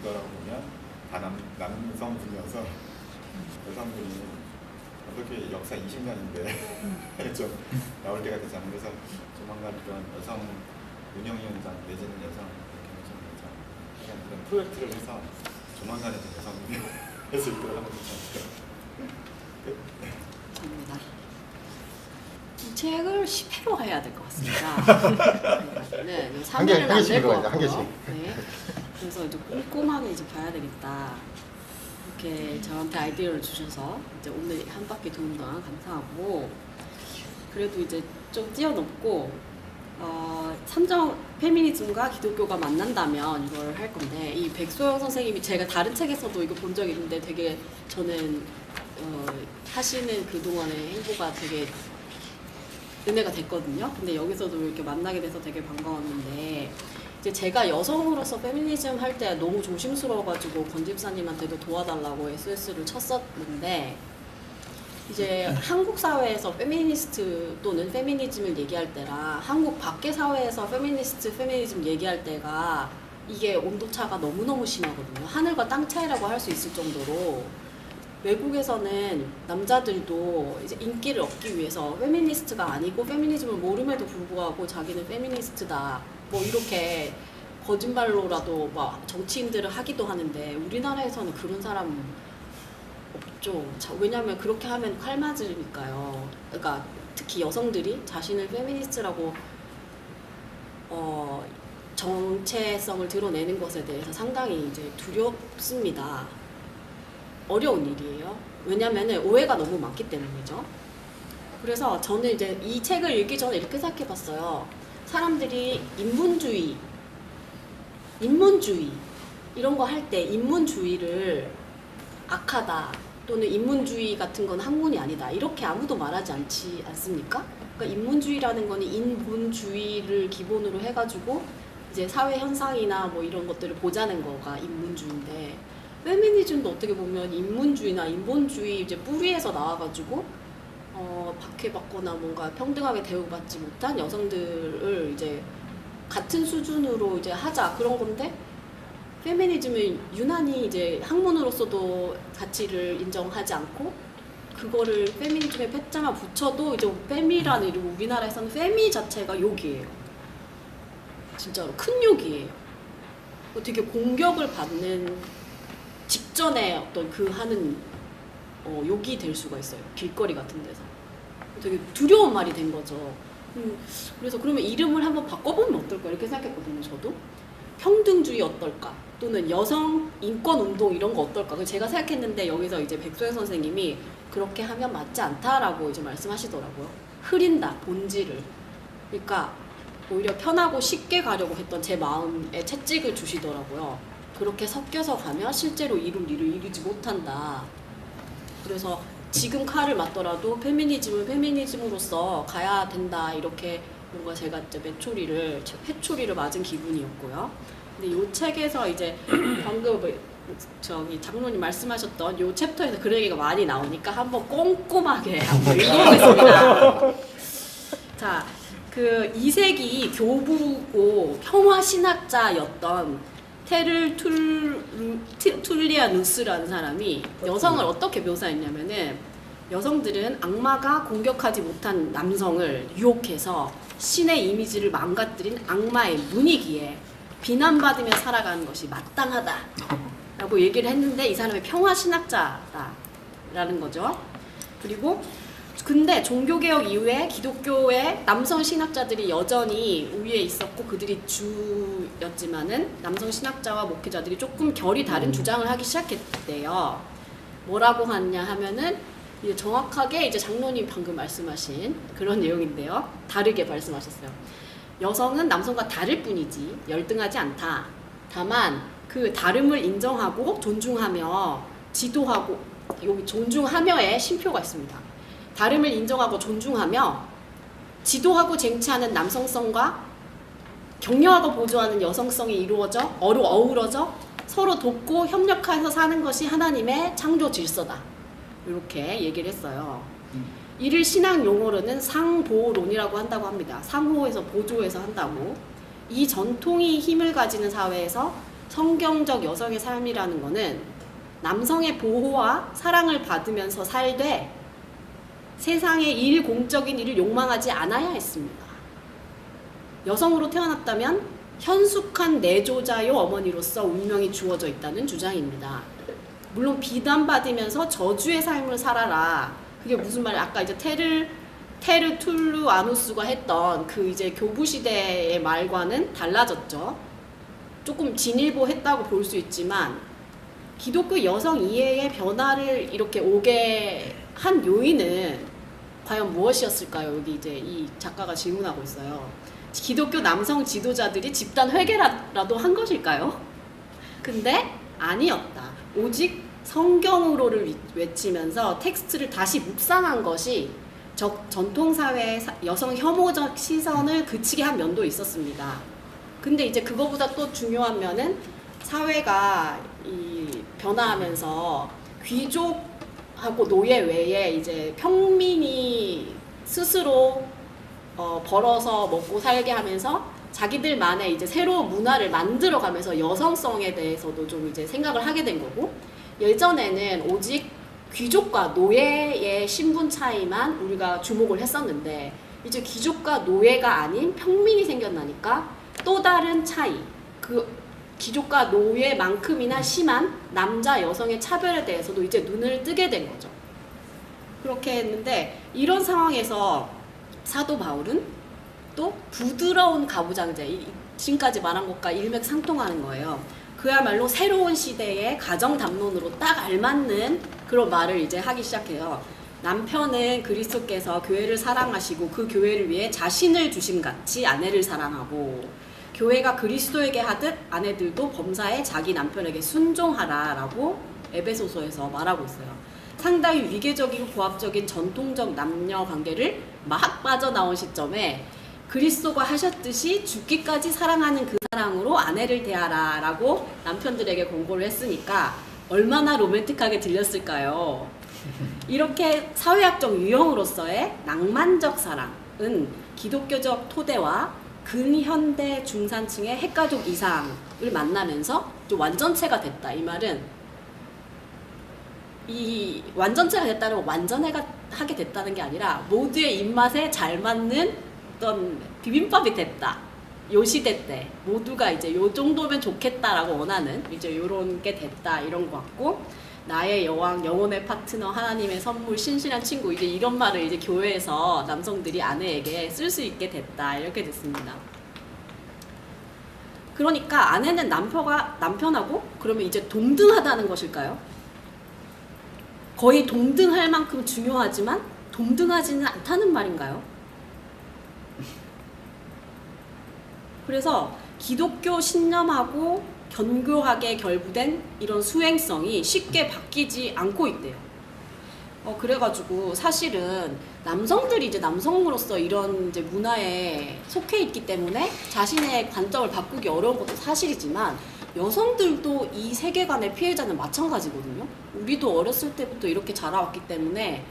이거라고 보면 다 남성분이어서 여성분이 어떻게 역사 20년인데 좀 나올 때가 되지 않은 그래서 조만간 그런 여성 운영위원장 내지는 여성 경영위원장 그냥 그런 프로젝트를 해서 조만간에 좀 여성분이 할 수 있도록 하면 좋지 않을까. 감사합니다. 이 책을 10회로 해야 될 것 같습니다. 네, 3회는 안 될 것 같고요. 네. 그래서 이제 꼼꼼하게 이제 봐야 되겠다. 이렇게 저한테 아이디어를 주셔서 이제 오늘 한 바퀴 도는 동안 감사하고 그래도 이제 좀 뛰어넘고 삼정 페미니즘과 기독교가 만난다면 이걸 할 건데 이 백소영 선생님이 제가 다른 책에서도 이거 본 적이 있는데 되게 저는 하시는 그동안의 행보가 되게 은혜가 됐거든요. 근데 여기서도 이렇게 만나게 돼서 되게 반가웠는데 이제 제가 여성으로서 페미니즘 할 때 너무 조심스러워가지고 권 집사님한테도 도와달라고 SOS를 쳤었는데 이제 한국 사회에서 페미니스트 또는 페미니즘을 얘기할 때랑 한국 밖의 사회에서 페미니즘 얘기할 때가 이게 온도차가 너무너무 심하거든요. 하늘과 땅 차이라고 할 수 있을 정도로 외국에서는 남자들도 이제 인기를 얻기 위해서 페미니스트가 아니고 페미니즘을 모름에도 불구하고 자기는 페미니스트다 뭐 이렇게 거짓말로라도 막 정치인들을 하기도 하는데 우리나라에서는 그런 사람 없죠. 왜냐하면 그렇게 하면 칼 맞으니까요. 그러니까 특히 여성들이 자신을 페미니스트라고 정체성을 드러내는 것에 대해서 상당히 이제 두렵습니다. 어려운 일이에요. 왜냐면은 오해가 너무 많기 때문이죠. 그래서 저는 이제 이 책을 읽기 전에 이렇게 생각해 봤어요. 사람들이 인문주의 이런 거 할 때 인문주의를 악하다 또는 인문주의 같은 건 학문이 아니다 이렇게 아무도 말하지 않습니까? 그러니까 인문주의라는 거는 인본주의를 기본으로 해가지고 이제 사회 현상이나 뭐 이런 것들을 보자는 거가 인문주의인데 페미니즘도 어떻게 보면 인문주의나 인본주의 이제 뿌리에서 나와가지고 박해받거나 뭔가 평등하게 대우받지 못한 여성들을 이제 같은 수준으로 이제 하자 그런 건데 페미니즘은 유난히 이제 학문으로서도 가치를 인정하지 않고 그거를 페미니즘에 패자만 붙여도 이제 페미라는 이름 우리나라에서는 페미 자체가 욕이에요. 진짜로 큰 욕이에요. 되게 공격을 받는 직전에 어떤 그 하는 욕이 될 수가 있어요. 길거리 같은 데서. 되게 두려운 말이 된 거죠. 그래서 그러면 이름을 한번 바꿔보면 어떨까 이렇게 생각했거든요. 저도 평등주의 어떨까 또는 여성 인권 운동 이런 거 어떨까. 그래서 제가 생각했는데 여기서 이제 백소영 선생님이 그렇게 하면 맞지 않다라고 이제 말씀하시더라고요. 흐린다 본질을. 그러니까 오히려 편하고 쉽게 가려고 했던 제 마음에 채찍을 주시더라고요. 그렇게 섞여서 가면 실제로 이룰 일을 이루지 못한다. 그래서 지금 칼을 맞더라도 페미니즘은 페미니즘으로서 가야 된다. 이렇게 뭔가 제가 이제 회초리를 맞은 기분이었고요. 근데 이 책에서 이제 방금 저기 장로님 말씀하셨던 이 챕터에서 그런 얘기가 많이 나오니까 한번 꼼꼼하게 한번 읽어보겠습니다. 자, 그 2세기 교부고 평화 신학자였던 테를 툴리아누스라는 사람이 여성을 어떻게 묘사했냐면은 여성들은 악마가 공격하지 못한 남성을 유혹해서 신의 이미지를 망가뜨린 악마의 문이기에 비난받으며 살아가는 것이 마땅하다 라고 얘기를 했는데 이 사람이 평화신학자라는 거죠. 그리고 근데 종교개혁 이후에 기독교의 남성 신학자들이 여전히 우위에 있었고 그들이 주였지만은 남성 신학자와 목회자들이 조금 결이 다른 주장을 하기 시작했대요. 뭐라고 하냐 하면은 이제 정확하게 이제 장로님 방금 말씀하신 그런 내용인데요. 다르게 말씀하셨어요. 여성은 남성과 다를 뿐이지 열등하지 않다. 다만 그 다름을 인정하고 존중하며 지도하고 여기 존중하며의 쉼표가 있습니다. 다름을 인정하고 존중하며 지도하고 쟁취하는 남성성과 격려하고 보조하는 여성성이 어우러져 서로 돕고 협력해서 사는 것이 하나님의 창조 질서다. 이렇게 얘기를 했어요. 이를 신앙 용어로는 상보론이라고 한다고 합니다. 상호에서 보조해서 한다고. 이 전통이 힘을 가지는 사회에서 성경적 여성의 삶이라는 것은 남성의 보호와 사랑을 받으면서 살되 세상의 공적인 일을 욕망하지 않아야 했습니다. 여성으로 태어났다면 현숙한 내조자요 어머니로서 운명이 주어져 있다는 주장입니다. 물론 비난받으면서 저주의 삶을 살아라. 그게 무슨 말이야? 아까 이제 테르 툴루 아누스가 했던 그 이제 교부 시대의 말과는 달라졌죠. 조금 진일보했다고 볼 수 있지만 기독교 여성 이해의 변화를 이렇게 오게 한 요인은 과연 무엇이었을까요? 여기 이제 이 작가가 질문하고 있어요. 기독교 남성 지도자들이 집단 회개라도 한 것일까요? 근데 아니었다. 오직 성경으로를 외치면서 텍스트를 다시 묵상한 것이 전통사회의 여성 혐오적 시선을 그치게 한 면도 있었습니다. 근데 이제 그거보다 또 중요한 면은 사회가 변화하면서 귀족하고 노예 외에 이제 평민이 스스로 벌어서 먹고 살게 하면서 자기들만의 이제 새로운 문화를 만들어가면서 여성성에 대해서도 좀 이제 생각을 하게 된 거고, 예전에는 오직 귀족과 노예의 신분 차이만 우리가 주목을 했었는데 이제 귀족과 노예가 아닌 평민이 생겨나니까 또 다른 차이, 그 귀족과 노예만큼이나 심한 남자 여성의 차별에 대해서도 이제 눈을 뜨게 된 거죠. 그렇게 했는데 이런 상황에서 사도 바울은 또 부드러운 가부장제, 지금까지 말한 것과 일맥상통하는 거예요. 그야말로 새로운 시대의 가정 담론으로 딱 알맞는 그런 말을 이제 하기 시작해요. 남편은 그리스도께서 교회를 사랑하시고 그 교회를 위해 자신을 주심같이 아내를 사랑하고, 교회가 그리스도에게 하듯 아내들도 범사에 자기 남편에게 순종하라라고 에베소서에서 말하고 있어요. 상당히 위계적이고 고압적인 전통적 남녀 관계를 막 빠져나온 시점에 그리스도가 하셨듯이 죽기까지 사랑하는 그 사랑으로 아내를 대하라라고 남편들에게 권고를 했으니까 얼마나 로맨틱하게 들렸을까요? 이렇게 사회학적 유형으로서의 낭만적 사랑은 기독교적 토대와 근현대 중산층의 핵가족 이상을 만나면서 좀 완전체가 됐다. 이 말은 이 완전체가 됐다는 건 완전하게 됐다는 게 아니라 모두의 입맛에 잘 맞는 어떤 비빔밥이 됐다. 요 시대 때 모두가 이제 요 정도면 좋겠다라고 원하는 이제 요런 게 됐다 이런 것 같고, 나의 여왕, 영혼의 파트너, 하나님의 선물, 신실한 친구, 이제 이런 말을 이제 교회에서 남성들이 아내에게 쓸 수 있게 됐다 이렇게 됐습니다. 그러니까 아내는 남편하고 그러면 이제 동등하다는 것일까요? 거의 동등할 만큼 중요하지만 동등하지는 않다는 말인가요? 그래서 기독교 신념하고 견고하게 결부된 이런 수행성이 쉽게 바뀌지 않고 있대요. 그래가지고 사실은 남성들이 이제 남성으로서 이런 이제 문화에 속해 있기 때문에 자신의 관점을 바꾸기 어려운 것도 사실이지만, 여성들도 이 세계관의 피해자는 마찬가지거든요. 우리도 어렸을 때부터 이렇게 자라왔기 때문에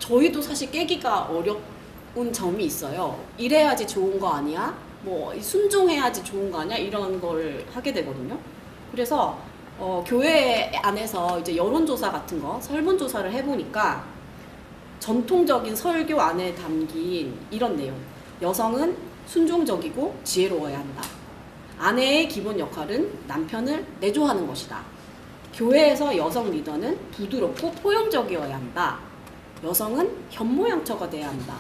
저희도 사실 깨기가 어려운 점이 있어요. 이래야지 좋은 거 아니야? 뭐 순종해야지 좋은 거 아니야? 이런 걸 하게 되거든요. 그래서 교회 안에서 이제 여론조사 같은 거, 설문조사를 해보니까 전통적인 설교 안에 담긴 이런 내용. 여성은 순종적이고 지혜로워야 한다. 아내의 기본 역할은 남편을 내조하는 것이다. 교회에서 여성 리더는 부드럽고 포용적이어야 한다. 여성은 현모양처가 돼야 한다.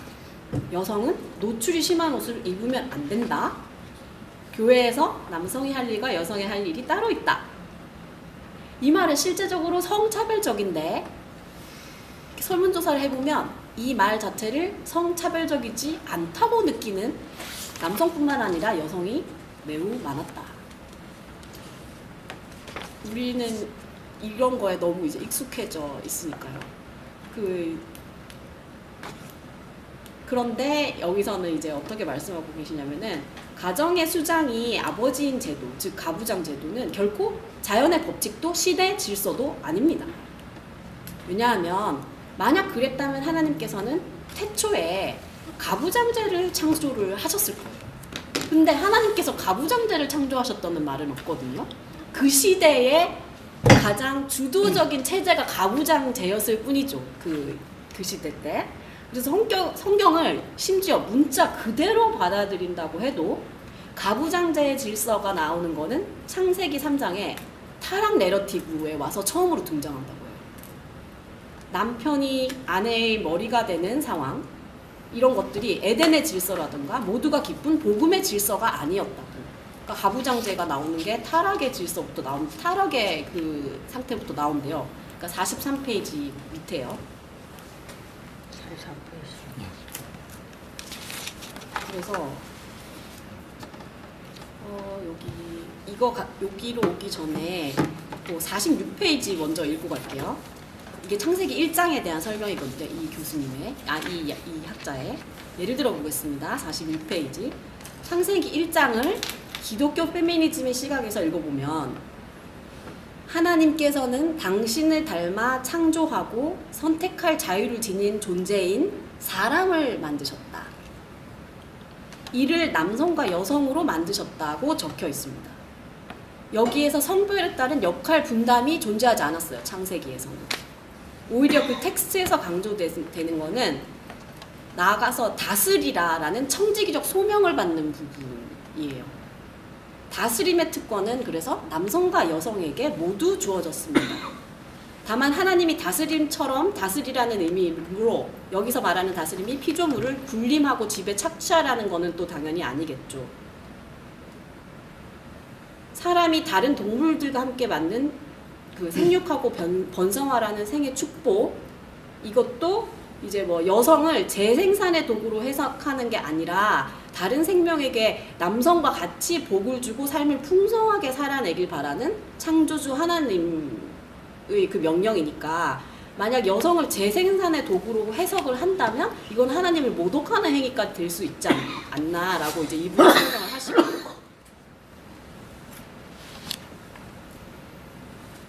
여성은 노출이 심한 옷을 입으면 안 된다. 교회에서 남성이 할 일과 여성이 할 일이 따로 있다. 이 말은 실제적으로 성차별적인데, 설문조사를 해보면 이 말 자체를 성차별적이지 않다고 느끼는 남성뿐만 아니라 여성이 매우 많았다. 우리는 이런 거에 너무 이제 익숙해져 있으니까요. 그런데 여기서는 이제 어떻게 말씀하고 계시냐면은, 가정의 수장이 아버지인 제도, 즉 가부장 제도는 결코 자연의 법칙도 시대 질서도 아닙니다. 왜냐하면 만약 그랬다면 하나님께서는 태초에 가부장제를 창조를 하셨을 거예요. 근데 하나님께서 가부장제를 창조하셨다는 말은 없거든요. 그 시대에 가장 주도적인 체제가 가부장제였을 뿐이죠. 그 시대 때. 그래서 성경을 심지어 문자 그대로 받아들인다고 해도 가부장제의 질서가 나오는 거는 창세기 3장에 타락 내러티브에 와서 처음으로 등장한다고 해요. 남편이 아내의 머리가 되는 상황, 이런 것들이 에덴의 질서라든가 모두가 기쁜 복음의 질서가 아니었다고. 그러니까 가부장제가 나오는 게 타락의 질서부터 타락의 그 상태부터 나온대요. 그러니까 43페이지 밑에요. 43페이지. 그래서 여기로 오기 전에 46페이지 먼저 읽고 갈게요. 이게 창세기 1장에 대한 설명이거든요. 이 교수님의, 이 학자의. 예를 들어 보겠습니다. 41페이지. 창세기 1장을 기독교 페미니즘의 시각에서 읽어보면, 하나님께서는 당신을 닮아 창조하고 선택할 자유를 지닌 존재인 사람을 만드셨다. 이를 남성과 여성으로 만드셨다고 적혀 있습니다. 여기에서 성별에 따른 역할 분담이 존재하지 않았어요. 창세기에서는. 오히려 그 텍스트에서 강조되는 거는 나아가서 다스리라라는 청지기적 소명을 받는 부분이에요. 다스림의 특권은 그래서 남성과 여성에게 모두 주어졌습니다. 다만 하나님이 다스림처럼 다스리라는 의미로 여기서 말하는 다스림이 피조물을 군림하고 집에 착취하라는 거는 또 당연히 아니겠죠. 사람이 다른 동물들과 함께 맞는 그 생육하고 번성하라는 생의 축복, 이것도 이제 뭐 여성을 재생산의 도구로 해석하는 게 아니라 다른 생명에게 남성과 같이 복을 주고 삶을 풍성하게 살아내길 바라는 창조주 하나님의 그 명령이니까, 만약 여성을 재생산의 도구로 해석을 한다면 이건 하나님을 모독하는 행위가 될 수 있지 않나라고 이제 이분이 설명을 하시고,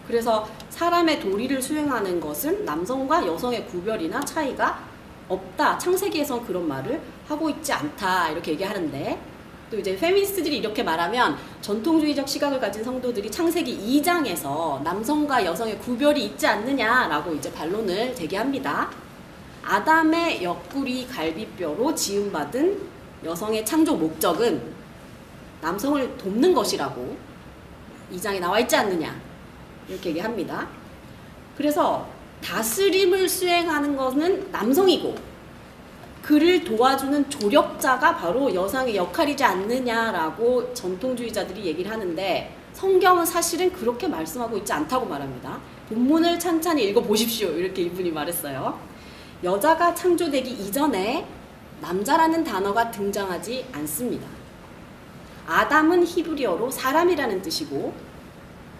그래서 사람의 도리를 수행하는 것은 남성과 여성의 구별이나 차이가 없다. 창세기에선 그런 말을 하고 있지 않다. 이렇게 얘기하는데, 또 이제 페미니스트들이 이렇게 말하면 전통주의적 시각을 가진 성도들이 창세기 2장에서 남성과 여성의 구별이 있지 않느냐라고 이제 반론을 제기합니다. 아담의 옆구리 갈비뼈로 지음받은 여성의 창조 목적은 남성을 돕는 것이라고 2장에 나와 있지 않느냐 이렇게 얘기합니다. 그래서 다스림을 수행하는 것은 남성이고 그를 도와주는 조력자가 바로 여성의 역할이지 않느냐라고 전통주의자들이 얘기를 하는데 성경은 사실은 그렇게 말씀하고 있지 않다고 말합니다. 본문을 찬찬히 읽어보십시오. 이렇게 이분이 말했어요. 여자가 창조되기 이전에 남자라는 단어가 등장하지 않습니다. 아담은 히브리어로 사람이라는 뜻이고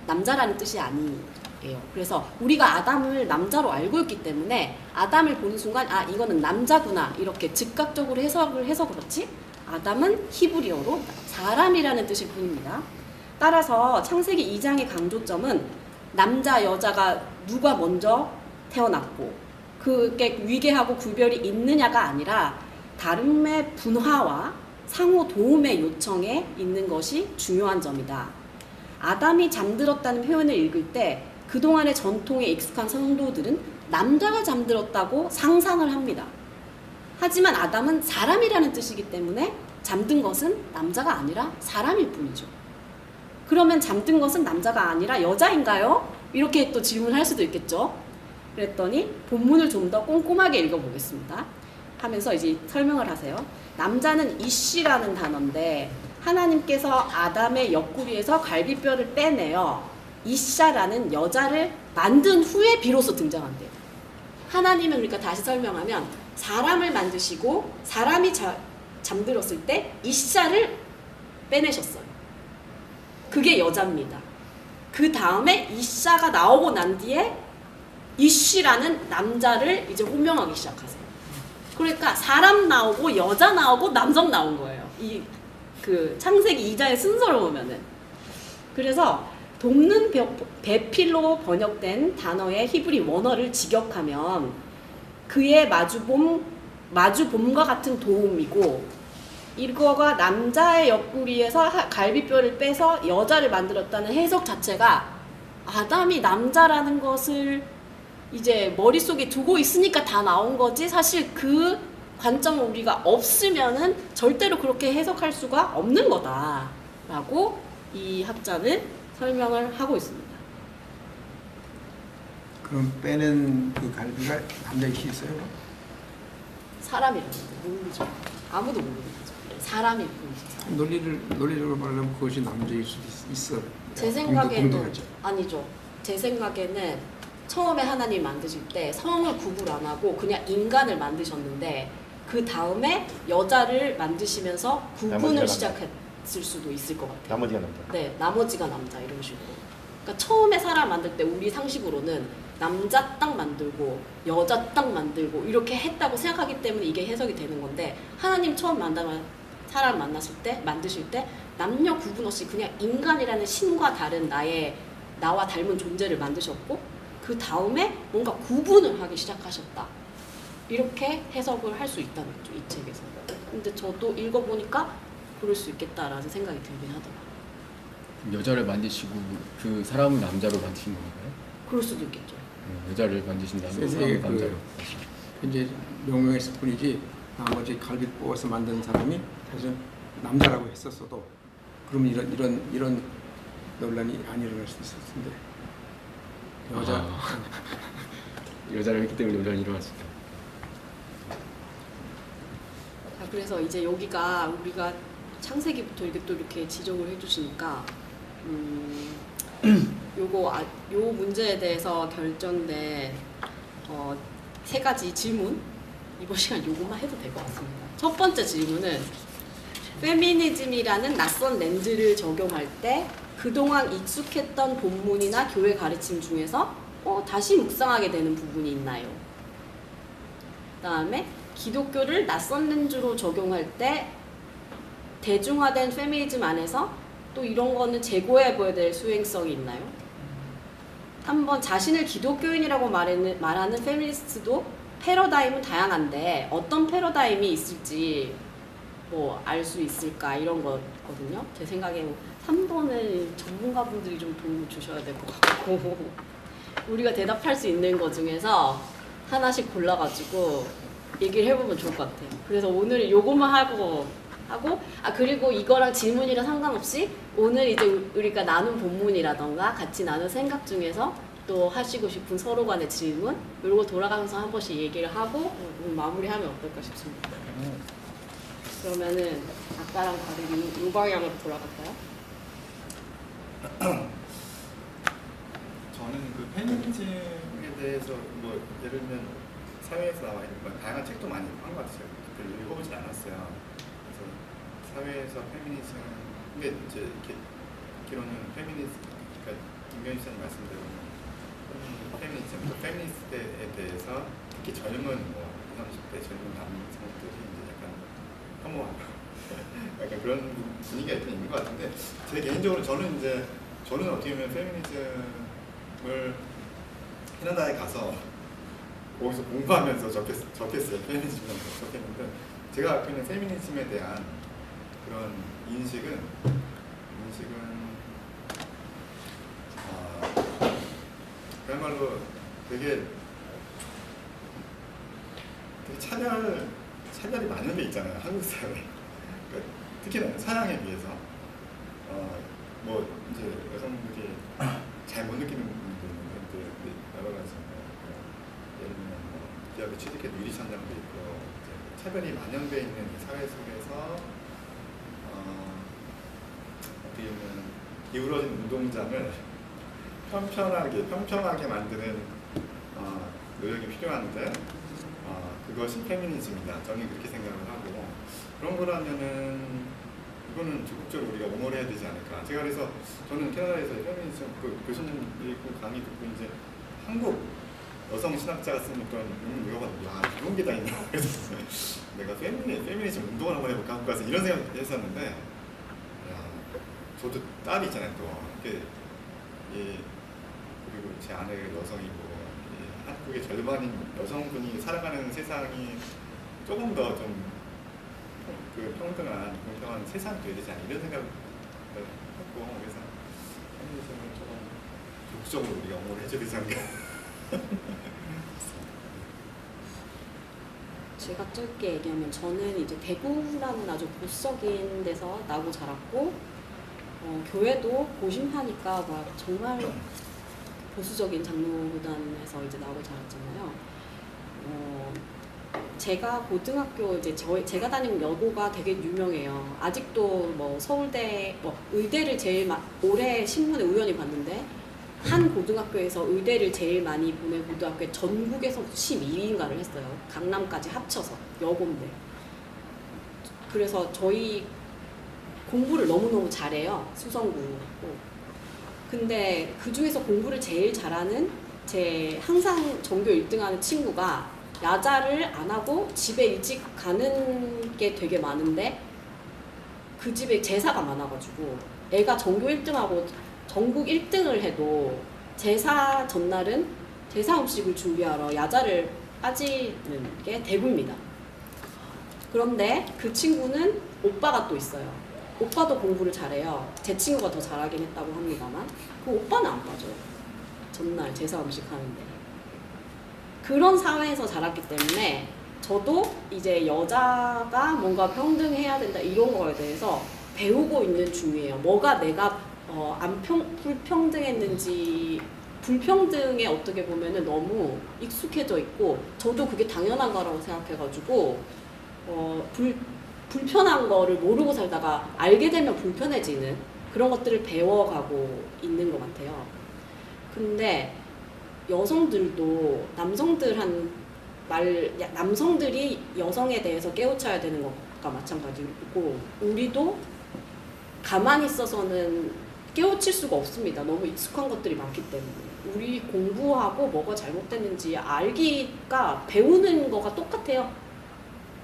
남자라는 뜻이 아니에요. 그래서 우리가 아담을 남자로 알고 있기 때문에 아담을 보는 순간 아 이거는 남자구나 이렇게 즉각적으로 해석을 해서 그렇지 아담은 히브리어로 사람이라는 뜻일 뿐입니다. 따라서 창세기 2장의 강조점은 남자 여자가 누가 먼저 태어났고 그게 위계하고 구별이 있느냐가 아니라 다름의 분화와 상호 도움의 요청에 있는 것이 중요한 점이다. 아담이 잠들었다는 표현을 읽을 때 그동안의 전통에 익숙한 성도들은 남자가 잠들었다고 상상을 합니다. 하지만 아담은 사람이라는 뜻이기 때문에 잠든 것은 남자가 아니라 사람일 뿐이죠. 그러면 잠든 것은 남자가 아니라 여자인가요? 이렇게 또 질문할 수도 있겠죠. 그랬더니 본문을 좀 더 꼼꼼하게 읽어보겠습니다. 하면서 이제 설명을 하세요. 남자는 이씨라는 단어인데 하나님께서 아담의 옆구리에서 갈비뼈를 빼내어 이샤라는 여자를 만든 후에 비로소 등장한대요. 하나님은 그러니까 다시 설명하면 사람을 만드시고 사람이 잠들었을 때 이샤를 빼내셨어요. 그게 여자입니다. 그 다음에 이샤가 나오고 난 뒤에 이씨라는 남자를 이제 호명하기 시작하세요. 그러니까 사람 나오고 여자 나오고 남성 나온 거예요. 이 그 창세기 2장의 순서를 보면은. 그래서 돕는 배필로 번역된 단어의 히브리 원어를 직역하면 그의 마주봄과 같은 도움이고 이거가 남자의 옆구리에서 갈비뼈를 빼서 여자를 만들었다는 해석 자체가 아담이 남자라는 것을 이제 머릿속에 두고 있으니까 다 나온 거지 사실 그 관점을 우리가 없으면은 절대로 그렇게 해석할 수가 없는 거다라고 이 학자는 설명을 하고 있습니다. 그럼 빼는 그 갈비가 남자일수 있어요? 사람이라는 모르죠. 아무도 모르는 거죠. 사람일 뿐이죠. 논리적으로 말하면 그것이 남자일 수도 있어. 제 생각에는 공동하죠. 아니죠. 제 생각에는 처음에 하나님 만드실 때 성을 구분 안 하고 그냥 인간을 만드셨는데 그 다음에 여자를 만드시면서 구분을 시작했을 수도 있을 것 같아요. 나머지가 남자. 네, 나머지가 남자 이런 식으로. 그러니까 처음에 사람 만들 때 우리 상식으로는 남자 딱 만들고 여자 딱 만들고 이렇게 했다고 생각하기 때문에 이게 해석이 되는 건데 하나님 처음 사람 만드실 때 남녀 구분 없이 그냥 인간이라는 신과 다른 나와 닮은 존재를 만드셨고 그 다음에 뭔가 구분을 하기 시작하셨다. 이렇게 해석을 할 수 있다는 거죠, 이 책에서. 근데 저도 읽어보니까 그럴 수 있겠다라는 생각이 들긴 하더라고요. 여자를 만드시고 그 사람을 남자로 만드신 건가요? 그럴 수도 있겠죠. 여자를 만드신 다음에 세상에 사람을 남자로. 이제 명명했을 뿐이지 나머지 갈비 뽑아서 만든 사람이 사실 남자라고 했었어도 그러면 이런 논란이 안 일어날 수 있을 텐데 여자를 했기 때문에 논란이 일어났습니다. 그래서 이제 여기가 우리가 창세기부터 이렇게 또 이렇게 지적을 해주시니까 요 문제에 대해서 결정된 3가지 질문 이번 시간 요것만 해도 될 것 같습니다. 첫 번째 질문은 페미니즘이라는 낯선 렌즈를 적용할 때 그동안 익숙했던 본문이나 교회 가르침 중에서 다시 묵상하게 되는 부분이 있나요? 그다음에 기독교를 낯선 렌즈로 적용할 때 대중화된 페미니즘 안에서 또 이런 거는 재고해봐야 될 수행성이 있나요? 한번 자신을 기독교인이라고 말하는 페미니스트도 패러다임은 다양한데 어떤 패러다임이 있을지 알 수 있을까 이런 거거든요. 제 생각에 3번은 전문가분들이 좀 도움을 주셔야 될 것 같고 우리가 대답할 수 있는 것 중에서 하나씩 골라가지고 얘기를 해보면 좋을 것 같아요. 그래서 오늘 요것만 하고 하고 그리고 이거랑 질문이랑 상관없이 오늘 이제 우리가 나눈 본문이라던가 같이 나눈 생각 중에서 또 하시고 싶은 서로 간의 질문 이런 거 돌아가면서 한 번씩 얘기를 하고 마무리하면 어떨까 싶습니다. 그러면은 아까랑 다른 이 방향으로 돌아갈까요? 저는 그 페미니즘에 대해서 뭐 예를 들면 사회에서 나와 있는 뭐 다양한 책도 많이 한 것 같아요. 별로 읽어보진 않았어요. 그래서 사회에서 페미니즘, 근데 이제 이렇게 듣기로는 페미니즘, 그러니까 김경희 씨님 말씀대로 페미니즘, 페미니스트에 대해서 특히 젊은 뭐 20, 30대 젊은 남성들이 이제 약간 혐오하고 약간 그런 분위기가 있는 것 같은데 제 개인적으로 저는 어떻게 보면 페미니즘을 캐나다에 가서 거기서 공부하면서 적겠어요. 페미니즘을 적겠는데 제가 갖고 있는 페미니즘에 대한 그런 인식은 그야말로 되게 차별이 많은 게 있잖아요. 한국 사회. 그러니까 특히나 서양에 비해서 뭐 이제 여성들이 잘 못 느끼는 부분도 있는데 여러 가지 예를 들면 뭐 기업에 취직해도 유리 천장도 있고 차별이 만연돼 있는 이 사회 속에서 어떻게 보면 기울어진 운동장을 평평하게 만드는 노력이 필요한데 그것이 페미니즘이다. 저는 그렇게 생각을 하고 그런 거라면은 이거는 적극적으로 우리가 옹호를 해야 되지 않을까. 제가 그래서 저는 캐나다에서 페미니즘 교수님 읽고 강의 듣고 이제 한국 여성 신학자가 쓰는 그런 읽어봤는데 야 이런 게 다 있나. 그래서 내가 페미니즘 운동을 한번 해볼까 하고 가서 이런 생각을 했었는데 야 저도 딸이 있잖아요 또 그리고 제 아내가 여성이고 한국의 절반인 여성분이 살아가는 세상이 조금 더 좀 평등한 공평한 세상이 되어야 되지 않나 이런 생각을 했고 그래서 페미니즘은 조금 적극적으로 우리가 옹호를 해줘야 되지 않을까. 제가 짧게 얘기하면 저는 이제 대구라는 아주 보수적인 데서 나고 자랐고 교회도 보신파니까 막 정말 보수적인 장로구단에서 이제 나고 자랐잖아요. 제가 고등학교 이제 제가 다니는 여고가 되게 유명해요. 아직도 뭐 서울대 의대를 제일 올해 신문에 우연히 봤는데 한 고등학교에서 의대를 제일 많이 보낸 고등학교에 전국에서 12위인가를 했어요. 강남까지 합쳐서 여고인데. 그래서 저희 공부를 너무너무 잘해요. 수성구. 근데 그 중에서 공부를 제일 잘하는 제 항상 전교 1등하는 친구가 야자를 안 하고 집에 일찍 가는 게 되게 많은데 그 집에 제사가 많아가지고 애가 전교 1등하고 전국 1등을 해도 제사 전날은 제사 음식을 준비하러 야자를 빠지는 게 대구입니다. 그런데 그 친구는 오빠가 또 있어요. 오빠도 공부를 잘해요. 제 친구가 더 잘하긴 했다고 합니다만 그 오빠는 안 빠져요. 전날 제사 음식 하는데. 그런 사회에서 자랐기 때문에 저도 이제 여자가 뭔가 평등해야 된다 이런 거에 대해서 배우고 있는 중이에요. 뭐가 내가 불평등했는지 불평등에 어떻게 보면은 너무 익숙해져 있고 저도 그게 당연한 거라고 생각해가지고 불편한 거를 모르고 살다가 알게 되면 불편해지는 그런 것들을 배워가고 있는 것 같아요. 근데 여성들도 남성들이 여성에 대해서 깨우쳐야 되는 것과 마찬가지고 우리도 가만히 있어서는 깨우칠 수가 없습니다. 너무 익숙한 것들이 많기 때문에 우리 공부하고 뭐가 잘못됐는지 알기가 배우는 거가 똑같아요.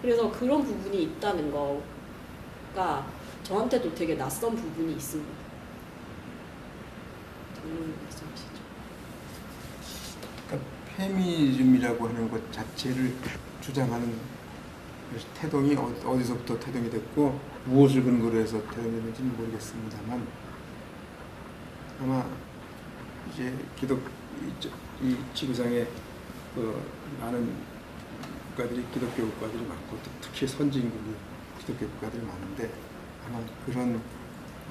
그래서 그런 부분이 있다는 거가 저한테도 되게 낯선 부분이 있습니다. 말씀하시죠. 페미니즘이라고 하는 것 자체를 주장하는 태동이 어디서부터 태동이 됐고 무엇을 근거로 해서 태동이 됐는지는 모르겠습니다만 아마 이제 이 지구상에 많은 국가들이 기독교 국가들이 많고 특히 선진국이 기독교 국가들이 많은데 아마 그런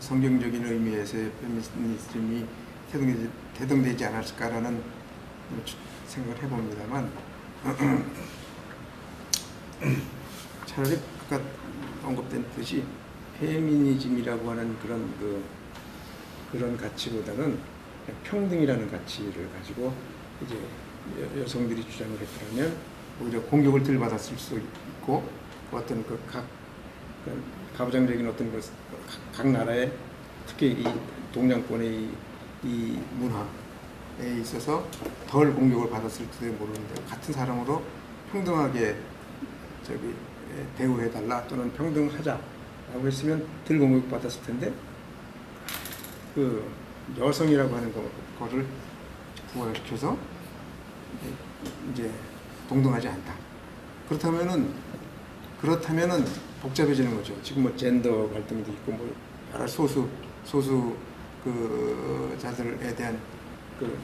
성경적인 의미에서의 페미니즘이 대동되지 않았을까라는 생각을 해봅니다만 차라리 아까 언급된 듯이 페미니즘이라고 하는 그런 가치보다는 평등이라는 가치를 가지고 이제 여성들이 주장을 했더라면 오히려 공격을 덜 받았을 수 있고 어떤 가부장적인 어떤 각 나라의 특히 이 동양권의 이 문화에 있어서 덜 공격을 받았을지도 모르는데 같은 사람으로 평등하게 대우해달라 또는 평등하자라고 했으면 덜 공격받았을 텐데 그 여성이라고 하는 거를 부활시켜서 이제 동등하지 않다. 그렇다면은 복잡해지는 거죠. 지금 뭐 젠더 갈등도 있고 뭐 여러 소수 그 자들에 대한 그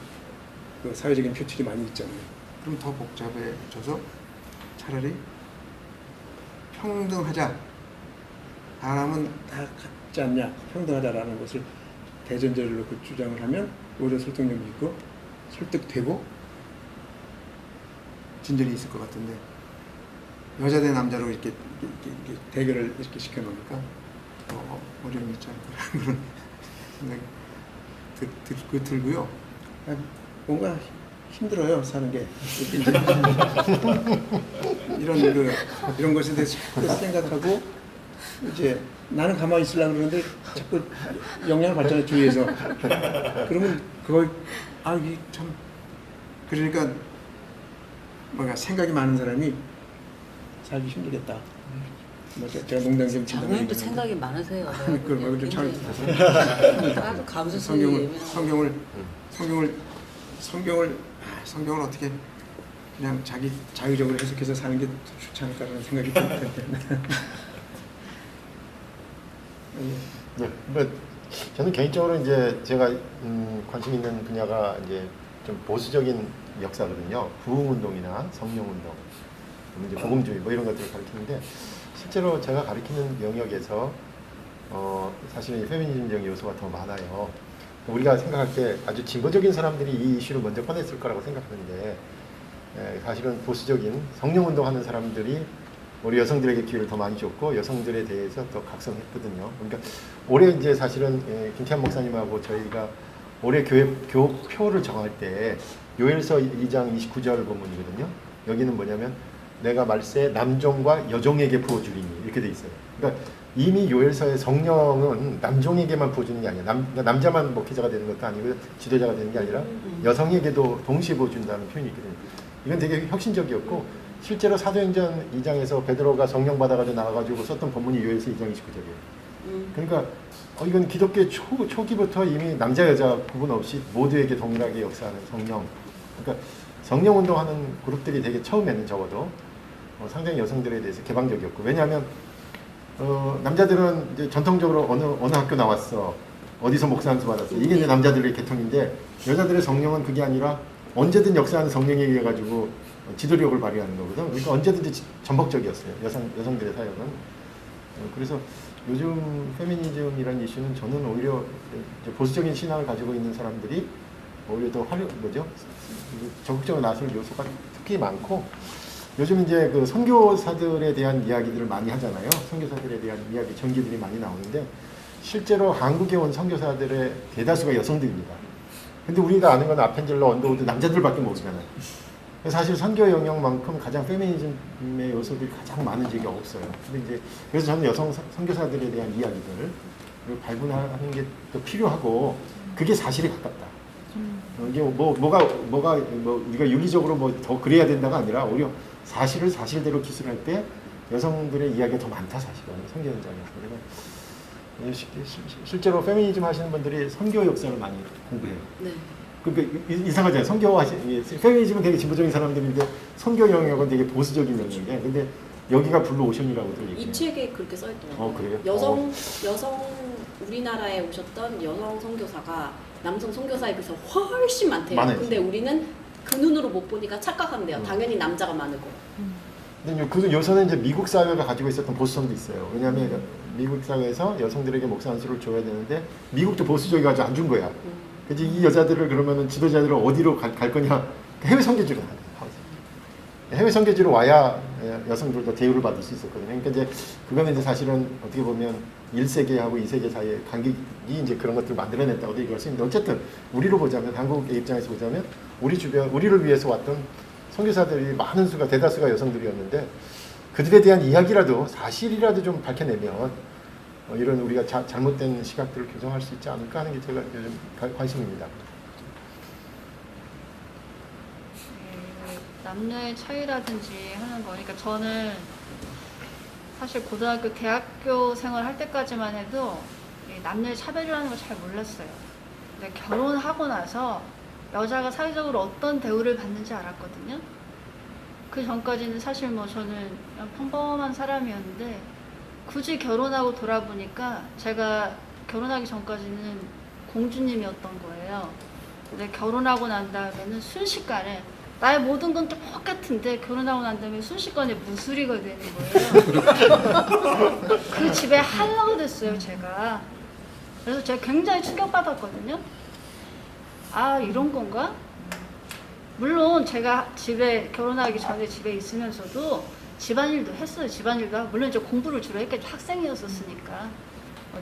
사회적인 표출이 많이 있잖아요. 그럼 더 복잡해져서 차라리 평등하자. 사람은 다 같지 않냐. 평등하자라는 것을 대전제를 놓고 주장을 하면 오히려 설득력이 있고 설득되고 진전이 있을 것 같은데 여자 대 남자로 이렇게 대결을 이렇게 시켜놓으니까 어려움이 있지 않을까 그런 생각이 들고요. 뭔가 힘들어요 사는 게 이런 것에 대해서 생각하고 이제 나는 가만히 있으려고 그러는데 자꾸 영양 발전에 주의해서 그러면 그거 참 그러니까 뭔가 생각이 많은 사람이 살기 힘들겠다. 제가 농담 장로님도 생각이 많으세요. 그런 좀 참. 아주 감수성이 성경을 어떻게 그냥 자유적으로 해석해서 사는 게 좋지 않을까라는 생각이 드는데. 네, 뭐 저는 개인적으로 이제 제가 관심 있는 분야가 이제 좀 보수적인 역사거든요. 부흥운동이나 성령운동, 이제 복음주의 뭐 이런 것들을 가르치는데 실제로 제가 가르치는 영역에서 사실은 페미니즘적 요소가 더 많아요. 우리가 생각할 때 아주 진보적인 사람들이 이 이슈를 먼저 꺼냈을 거라고 생각하는데 사실은 보수적인 성령운동하는 사람들이 우리 여성들에게 기회를 더 많이 줬고 여성들에 대해서 더 각성했거든요. 그러니까 올해 이제 사실은 김태환 목사님하고 저희가 올해 교표를 정할 때 요엘서 2장 29절 본문이거든요. 여기는 뭐냐면 내가 말세 남종과 여종에게 부어주리니 이렇게 돼 있어요. 그러니까 이미 요엘서의 성령은 남종에게만 부어주는 게 아니야. 남자만 목회자가 되는 것도 아니고 지도자가 되는 게 아니라 여성에게도 동시에 부어준다는 표현이 있거든요. 이건 되게 혁신적이었고 실제로 사도행전 2장에서 베드로가 성령 받아가지고 나와가지고 썼던 본문이 요엘서 2장 29절이에요. 그러니까 이건 기독교 초기부터 이미 남자 여자 구분 없이 모두에게 동일하게 역사하는 성령. 그러니까 성령 운동하는 그룹들이 되게 처음에는 적어도 상당히 여성들에 대해서 개방적이었고 왜냐하면 남자들은 이제 전통적으로 어느 학교 나왔어 어디서 목사 안수 받았어 이게 이제 남자들의 계통인데 여자들의 성령은 그게 아니라 언제든 역사하는 성령에 의해 가지고 지도력을 발휘하는 거거든. 그러니까 언제든지 전폭적이었어요. 여성들의 사역은. 그래서 요즘 페미니즘이라는 이슈는 저는 오히려 보수적인 신앙을 가지고 있는 사람들이 오히려 더 적극적으로 나설 요소가 특히 많고 요즘 이제 그 선교사들에 대한 이야기들을 많이 하잖아요. 선교사들에 대한 이야기, 전기들이 많이 나오는데 실제로 한국에 온 선교사들의 대다수가 여성들입니다. 근데 우리가 아는 건 아펜젤러, 언더우드 남자들밖에 모르잖아요. 사실 선교 영역만큼 가장 페미니즘의 요소들이 가장 많은 적이 없어요. 근데 이제 그래서 저는 여성 선교사들에 대한 이야기들을 발굴하는 게 더 필요하고 그게 사실에 가깝다. 이게 뭐가 우리가 윤리적으로 뭐 더 그래야 된다가 아니라 오히려 사실을 사실대로 기술할 때 여성들의 이야기가 더 많다 사실은 선교 현장에서. 실제로 페미니즘 하시는 분들이 선교 역사를 많이 공부해요. 네. 그러니까 이상하잖아요. 페미니즘은 되게 진보적인 사람들인데 선교 영역은 되게 보수적인 영역인데 근데 여기가 블루 오션이라고도 얘기해요. 이 책에 그렇게 써있더라고요. 그래요? 여성 우리나라에 오셨던 여성 선교사가 남성 선교사에 비해서 훨씬 많대요. 많아요. 근데 우리는 그 눈으로 못 보니까 착각한대요. 당연히 남자가 많을 거. 근데 그 요소는 이제 미국 사회가 가지고 있었던 보수성도 있어요. 왜냐하면 미국 사회에서 여성들에게 목사 안수를 줘야 되는데 미국도 보수적이가지고 안 준 거야. 그래서 이 여자들을 그러면은 지도자들을 어디로 갈 거냐? 해외 선교지로 가야 돼. 해외 선교지로 와야 여성들도 대우를 받을 수 있었거든요. 그러니까 이제 그거는 이제 사실은 어떻게 보면 1세기하고 2세기 사이의 간격이 이제 그런 것들을 만들어냈다고도 얘기할 수 있는데 어쨌든 우리로 보자면 한국의 입장에서 보자면 우리 주변 우리를 위해서 왔던 선교사들이 많은 수가 대다수가 여성들이었는데 그들에 대한 이야기라도 사실이라도 좀 밝혀내면 이런 우리가 잘못된 시각들을 교정할 수 있지 않을까 하는 게 제가 요즘 관심입니다. 남녀의 차이라든지 하는 거니까 저는 사실 고등학교, 대학교 생활할 때까지만 해도 이 남녀의 차별이라는 걸 잘 몰랐어요. 근데 결혼하고 나서 여자가 사회적으로 어떤 대우를 받는지 알았거든요. 그 전까지는 사실 뭐 저는 그냥 평범한 사람이었는데 굳이 결혼하고 돌아보니까 제가 결혼하기 전까지는 공주님이었던 거예요. 근데 결혼하고 난 다음에는 순식간에 나의 모든 건 똑같은데 결혼하고 난 다음에 순식간에 무수리가 되는 거예요. 그 집에 한라가 됐어요, 제가. 그래서 제가 굉장히 충격받았거든요. 아, 이런 건가? 물론 제가 집에 결혼하기 전에 집에 있으면서도 집안일도 했어요. 집안일도 하고 물론 이제 공부를 주로 했겠죠. 학생이었었으니까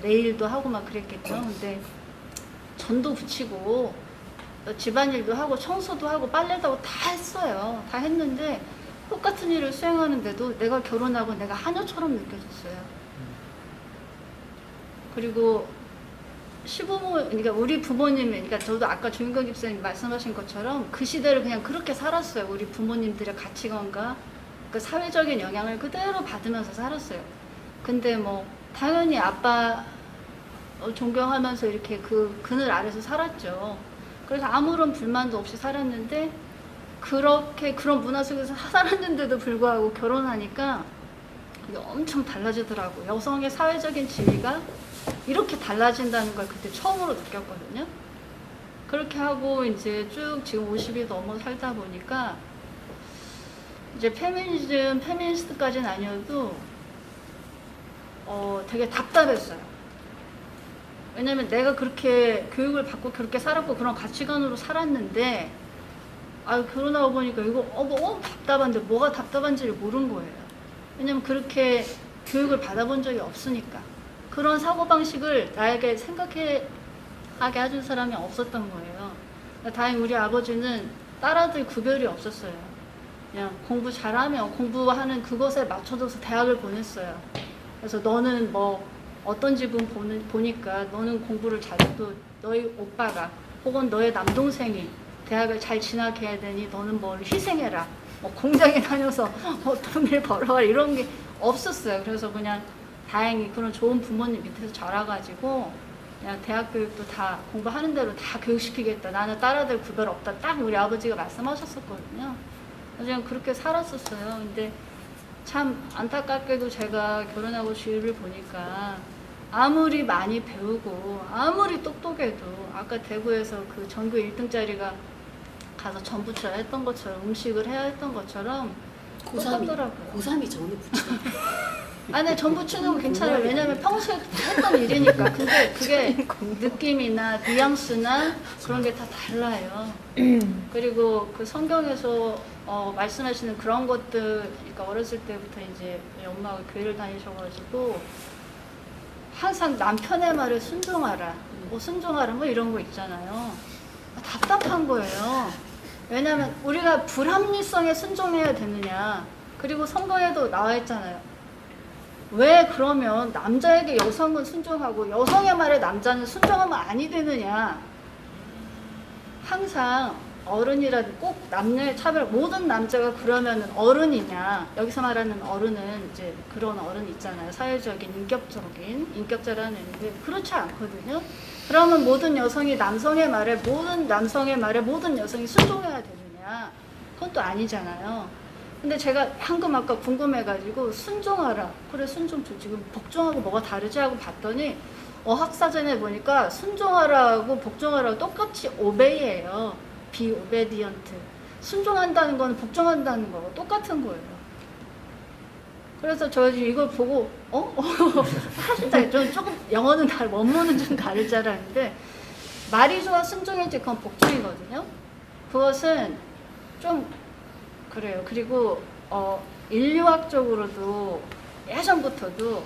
내일도 하고 막 그랬겠죠. 근데 전도 붙이고 집안일도 하고 청소도 하고 빨래도 하고 다 했어요. 다 했는데 똑같은 일을 수행하는데도 내가 결혼하고 내가 하녀처럼 느껴졌어요. 그리고 시부모, 그러니까 우리 부모님, 그러니까 저도 아까 조윤경 집사님 말씀하신 것처럼 그 시대를 그냥 그렇게 살았어요. 우리 부모님들의 가치관과 그 사회적인 영향을 그대로 받으면서 살았어요. 근데 뭐 당연히 아빠 존경하면서 이렇게 그 그늘 아래서 살았죠. 그래서 아무런 불만도 없이 살았는데 그렇게 그런 문화 속에서 살았는데도 불구하고 결혼하니까 이게 엄청 달라지더라고요. 여성의 사회적인 지위가 이렇게 달라진다는 걸 그때 처음으로 느꼈거든요. 그렇게 하고 이제 쭉 지금 50이 넘어 살다 보니까 이제 페미니스트까지는 아니어도 되게 답답했어요. 왜냐면 내가 그렇게 교육을 받고 그렇게 살았고 그런 가치관으로 살았는데 결혼하고 보니까 이거 너무 답답한데 뭐가 답답한지를 모르는 거예요. 왜냐면 그렇게 교육을 받아본 적이 없으니까. 그런 사고방식을 나에게 생각하게 해준 사람이 없었던 거예요. 다행히 우리 아버지는 딸아들 구별이 없었어요. 그냥 공부 잘하면 공부하는 그것에 맞춰줘서 대학을 보냈어요. 그래서 너는 뭐 어떤 집은 보니까 너는 공부를 잘해도 너희 오빠가 혹은 너의 남동생이 대학을 잘 진학해야 되니 너는 뭘 희생해라. 뭐 공장에 다녀서 돈을 벌어라 이런 게 없었어요. 그래서 그냥 다행히 그런 좋은 부모님 밑에서 자라가지고 그냥 대학 교육도 다 공부하는 대로 다 교육시키겠다. 나는 딸아들 구별 없다. 딱 우리 아버지가 말씀하셨었거든요. 그냥 그렇게 살았었어요. 근데 참 안타깝게도 제가 결혼하고 주위를 보니까 아무리 많이 배우고 아무리 똑똑해도 아까 대구에서 그 전교 1등짜리가 가서 전 부쳐야 했던 것처럼 음식을 해야 했던 것처럼 똑같더라고요. 고3이 전을 붙이더라고요. 아니 전 부치는 건 괜찮아요. 왜냐면 평소에 했던 일이니까. 근데 그게 느낌이나 뉘앙스나 그런 게 다 달라요. 그리고 그 성경에서 말씀하시는 그런 것들, 그러니까 어렸을 때부터 이제 엄마가 교회를 다니셔가지고 항상 남편의 말에 순종하라, 순종하라 뭐 이런 거 있잖아요. 답답한 거예요. 왜냐면 우리가 불합리성에 순종해야 되느냐. 그리고 성경에도 나와 있잖아요. 왜 그러면 남자에게 여성은 순종하고 여성의 말에 남자는 순종하면 아니 되느냐. 항상 어른이라든 꼭 남녀의 차별, 모든 남자가 그러면 어른이냐. 여기서 말하는 어른은 이제 그런 어른 있잖아요. 사회적인, 인격자라는 의미인데 그렇지 않거든요. 그러면 모든 여성이 남성의 말에, 모든 남성의 말에 모든 여성이 순종해야 되느냐. 그건 또 아니잖아요. 근데 제가 방금 아까 궁금해가지고 순종하라. 그래 순종 지금 복종하고 뭐가 다르지 하고 봤더니 어학사전에 보니까 순종하라고 복종하라고 똑같이 오베이예요. be obedient. 순종한다는 거는 복종한다는 거고 똑같은 거예요. 그래서 저 이걸 보고 살짝 좀 조금 영어는 원문은 좀 다를 줄 알았는데 말이 좋아 순종해야지 그건 복종이거든요. 그것은 좀 그래요. 그리고 인류학적으로도 예전부터도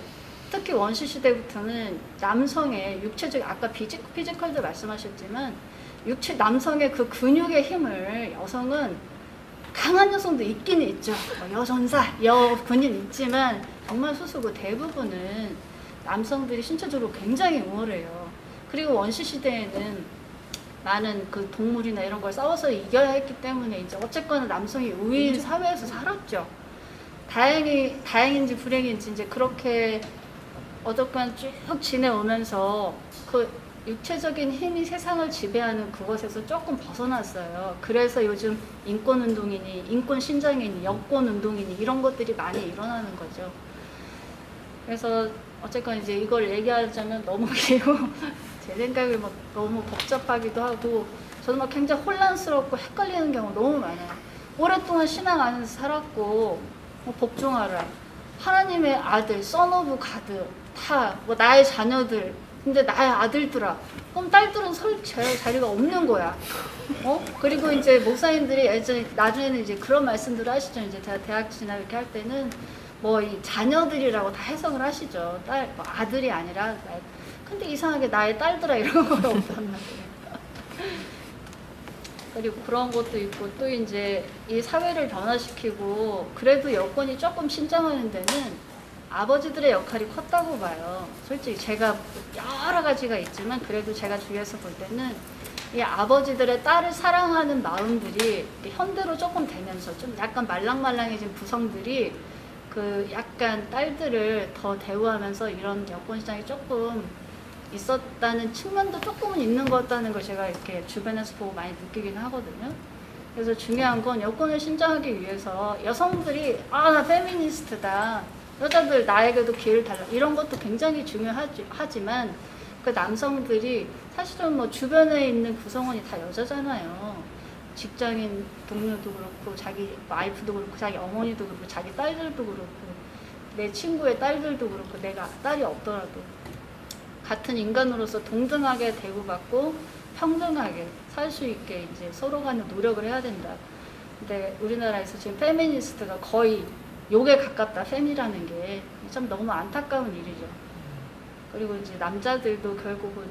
특히 원시 시대부터는 남성의 육체적 아까 피지컬도 말씀하셨지만 남성의 그 근육의 힘을 여성은 강한 여성도 있기는 있죠. 여전사, 여군인 있지만 정말 소수고 대부분은 남성들이 신체적으로 굉장히 우월해요. 그리고 원시 시대에는 많은 그 동물이나 이런 걸 싸워서 이겨야 했기 때문에 이제 어쨌거나 남성이 우위인 사회에서 살았죠. 다행인지 불행인지 이제 그렇게 어떻건 쭉 지내오면서 그 육체적인 힘이 세상을 지배하는 그것에서 조금 벗어났어요. 그래서 요즘 인권운동이니 인권신장이니 여권운동이니 이런 것들이 많이 일어나는 거죠. 그래서 어쨌건 이제 이걸 얘기하자면 너무 길고 제 생각에 막 너무 복잡하기도 하고 저는 막 굉장히 혼란스럽고 헷갈리는 경우 너무 많아요. 오랫동안 신앙 안에서 살았고 복종하라. 하나님의 아들, 선 오브 가드 다 나의 자녀들 근데 나의 아들들아 그럼 딸들은 설 자리가 없는 거야. 그리고 이제 목사님들이 나중에는 이제 그런 말씀들을 하시죠. 이제 대학 진학 이렇게 할 때는 뭐 이 자녀들이라고 다 해석을 하시죠. 뭐 아들이 아니라 근데 이상하게 나의 딸들아 이런 건 없단 말이에요. 그리고 그런 것도 있고 또 이제 이 사회를 변화시키고 그래도 여건이 조금 신장하는 데는 아버지들의 역할이 컸다고 봐요. 솔직히 제가 여러 가지가 있지만 그래도 제가 주위에서 볼 때는 이 아버지들의 딸을 사랑하는 마음들이 현대로 조금 되면서 좀 약간 말랑말랑해진 부성들이 그 약간 딸들을 더 대우하면서 이런 여권 시장이 조금 있었다는 측면도 조금은 있는 것 같다는 걸 제가 이렇게 주변에서 보고 많이 느끼긴 하거든요. 그래서 중요한 건 여권을 신장하기 위해서 여성들이 나 페미니스트다. 여자들 나에게도 기회를 달라. 이런 것도 굉장히 중요하지만 그 남성들이 사실은 뭐 주변에 있는 구성원이 다 여자잖아요. 직장인 동료도 그렇고 자기 와이프도 그렇고 자기 어머니도 그렇고 자기 딸들도 그렇고 내 친구의 딸들도 그렇고 내가 딸이 없더라도 같은 인간으로서 동등하게 대우받고 평등하게 살 수 있게 이제 서로 간에 노력을 해야 된다. 근데 우리나라에서 지금 페미니스트가 거의 욕에 가깝다. 페미라는 게 참 너무 안타까운 일이죠. 그리고 이제 남자들도 결국은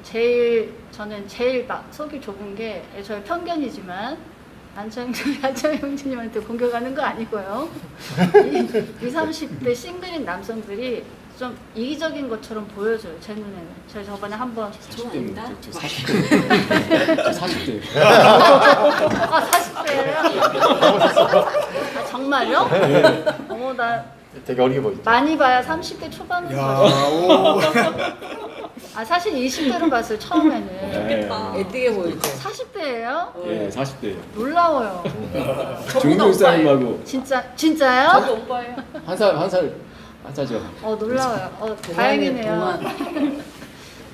저는 제일 속이 좁은 게 저의 편견이지만 안창희 형님한테 공격하는 거 아니고요. 20, 30대 싱글인 남성들이 좀 이기적인 것처럼 보여져요. 제 눈에는. 제가 저번에 한번 40대입니다. 40대. 40대. 40대예요? 정말요? 네. 어머 나 되게 어리게 보이죠. 많이 봐야 30대 초반인 오. 사실 20대로 봤어요 처음에는. 네. 애뜨게 보이죠. 40대예요? 네, 40대. 놀라워요. 중국 사람하고 진짜요? 저도 오빠예요. 한 살 하자죠. 놀라워요. 다행이네요.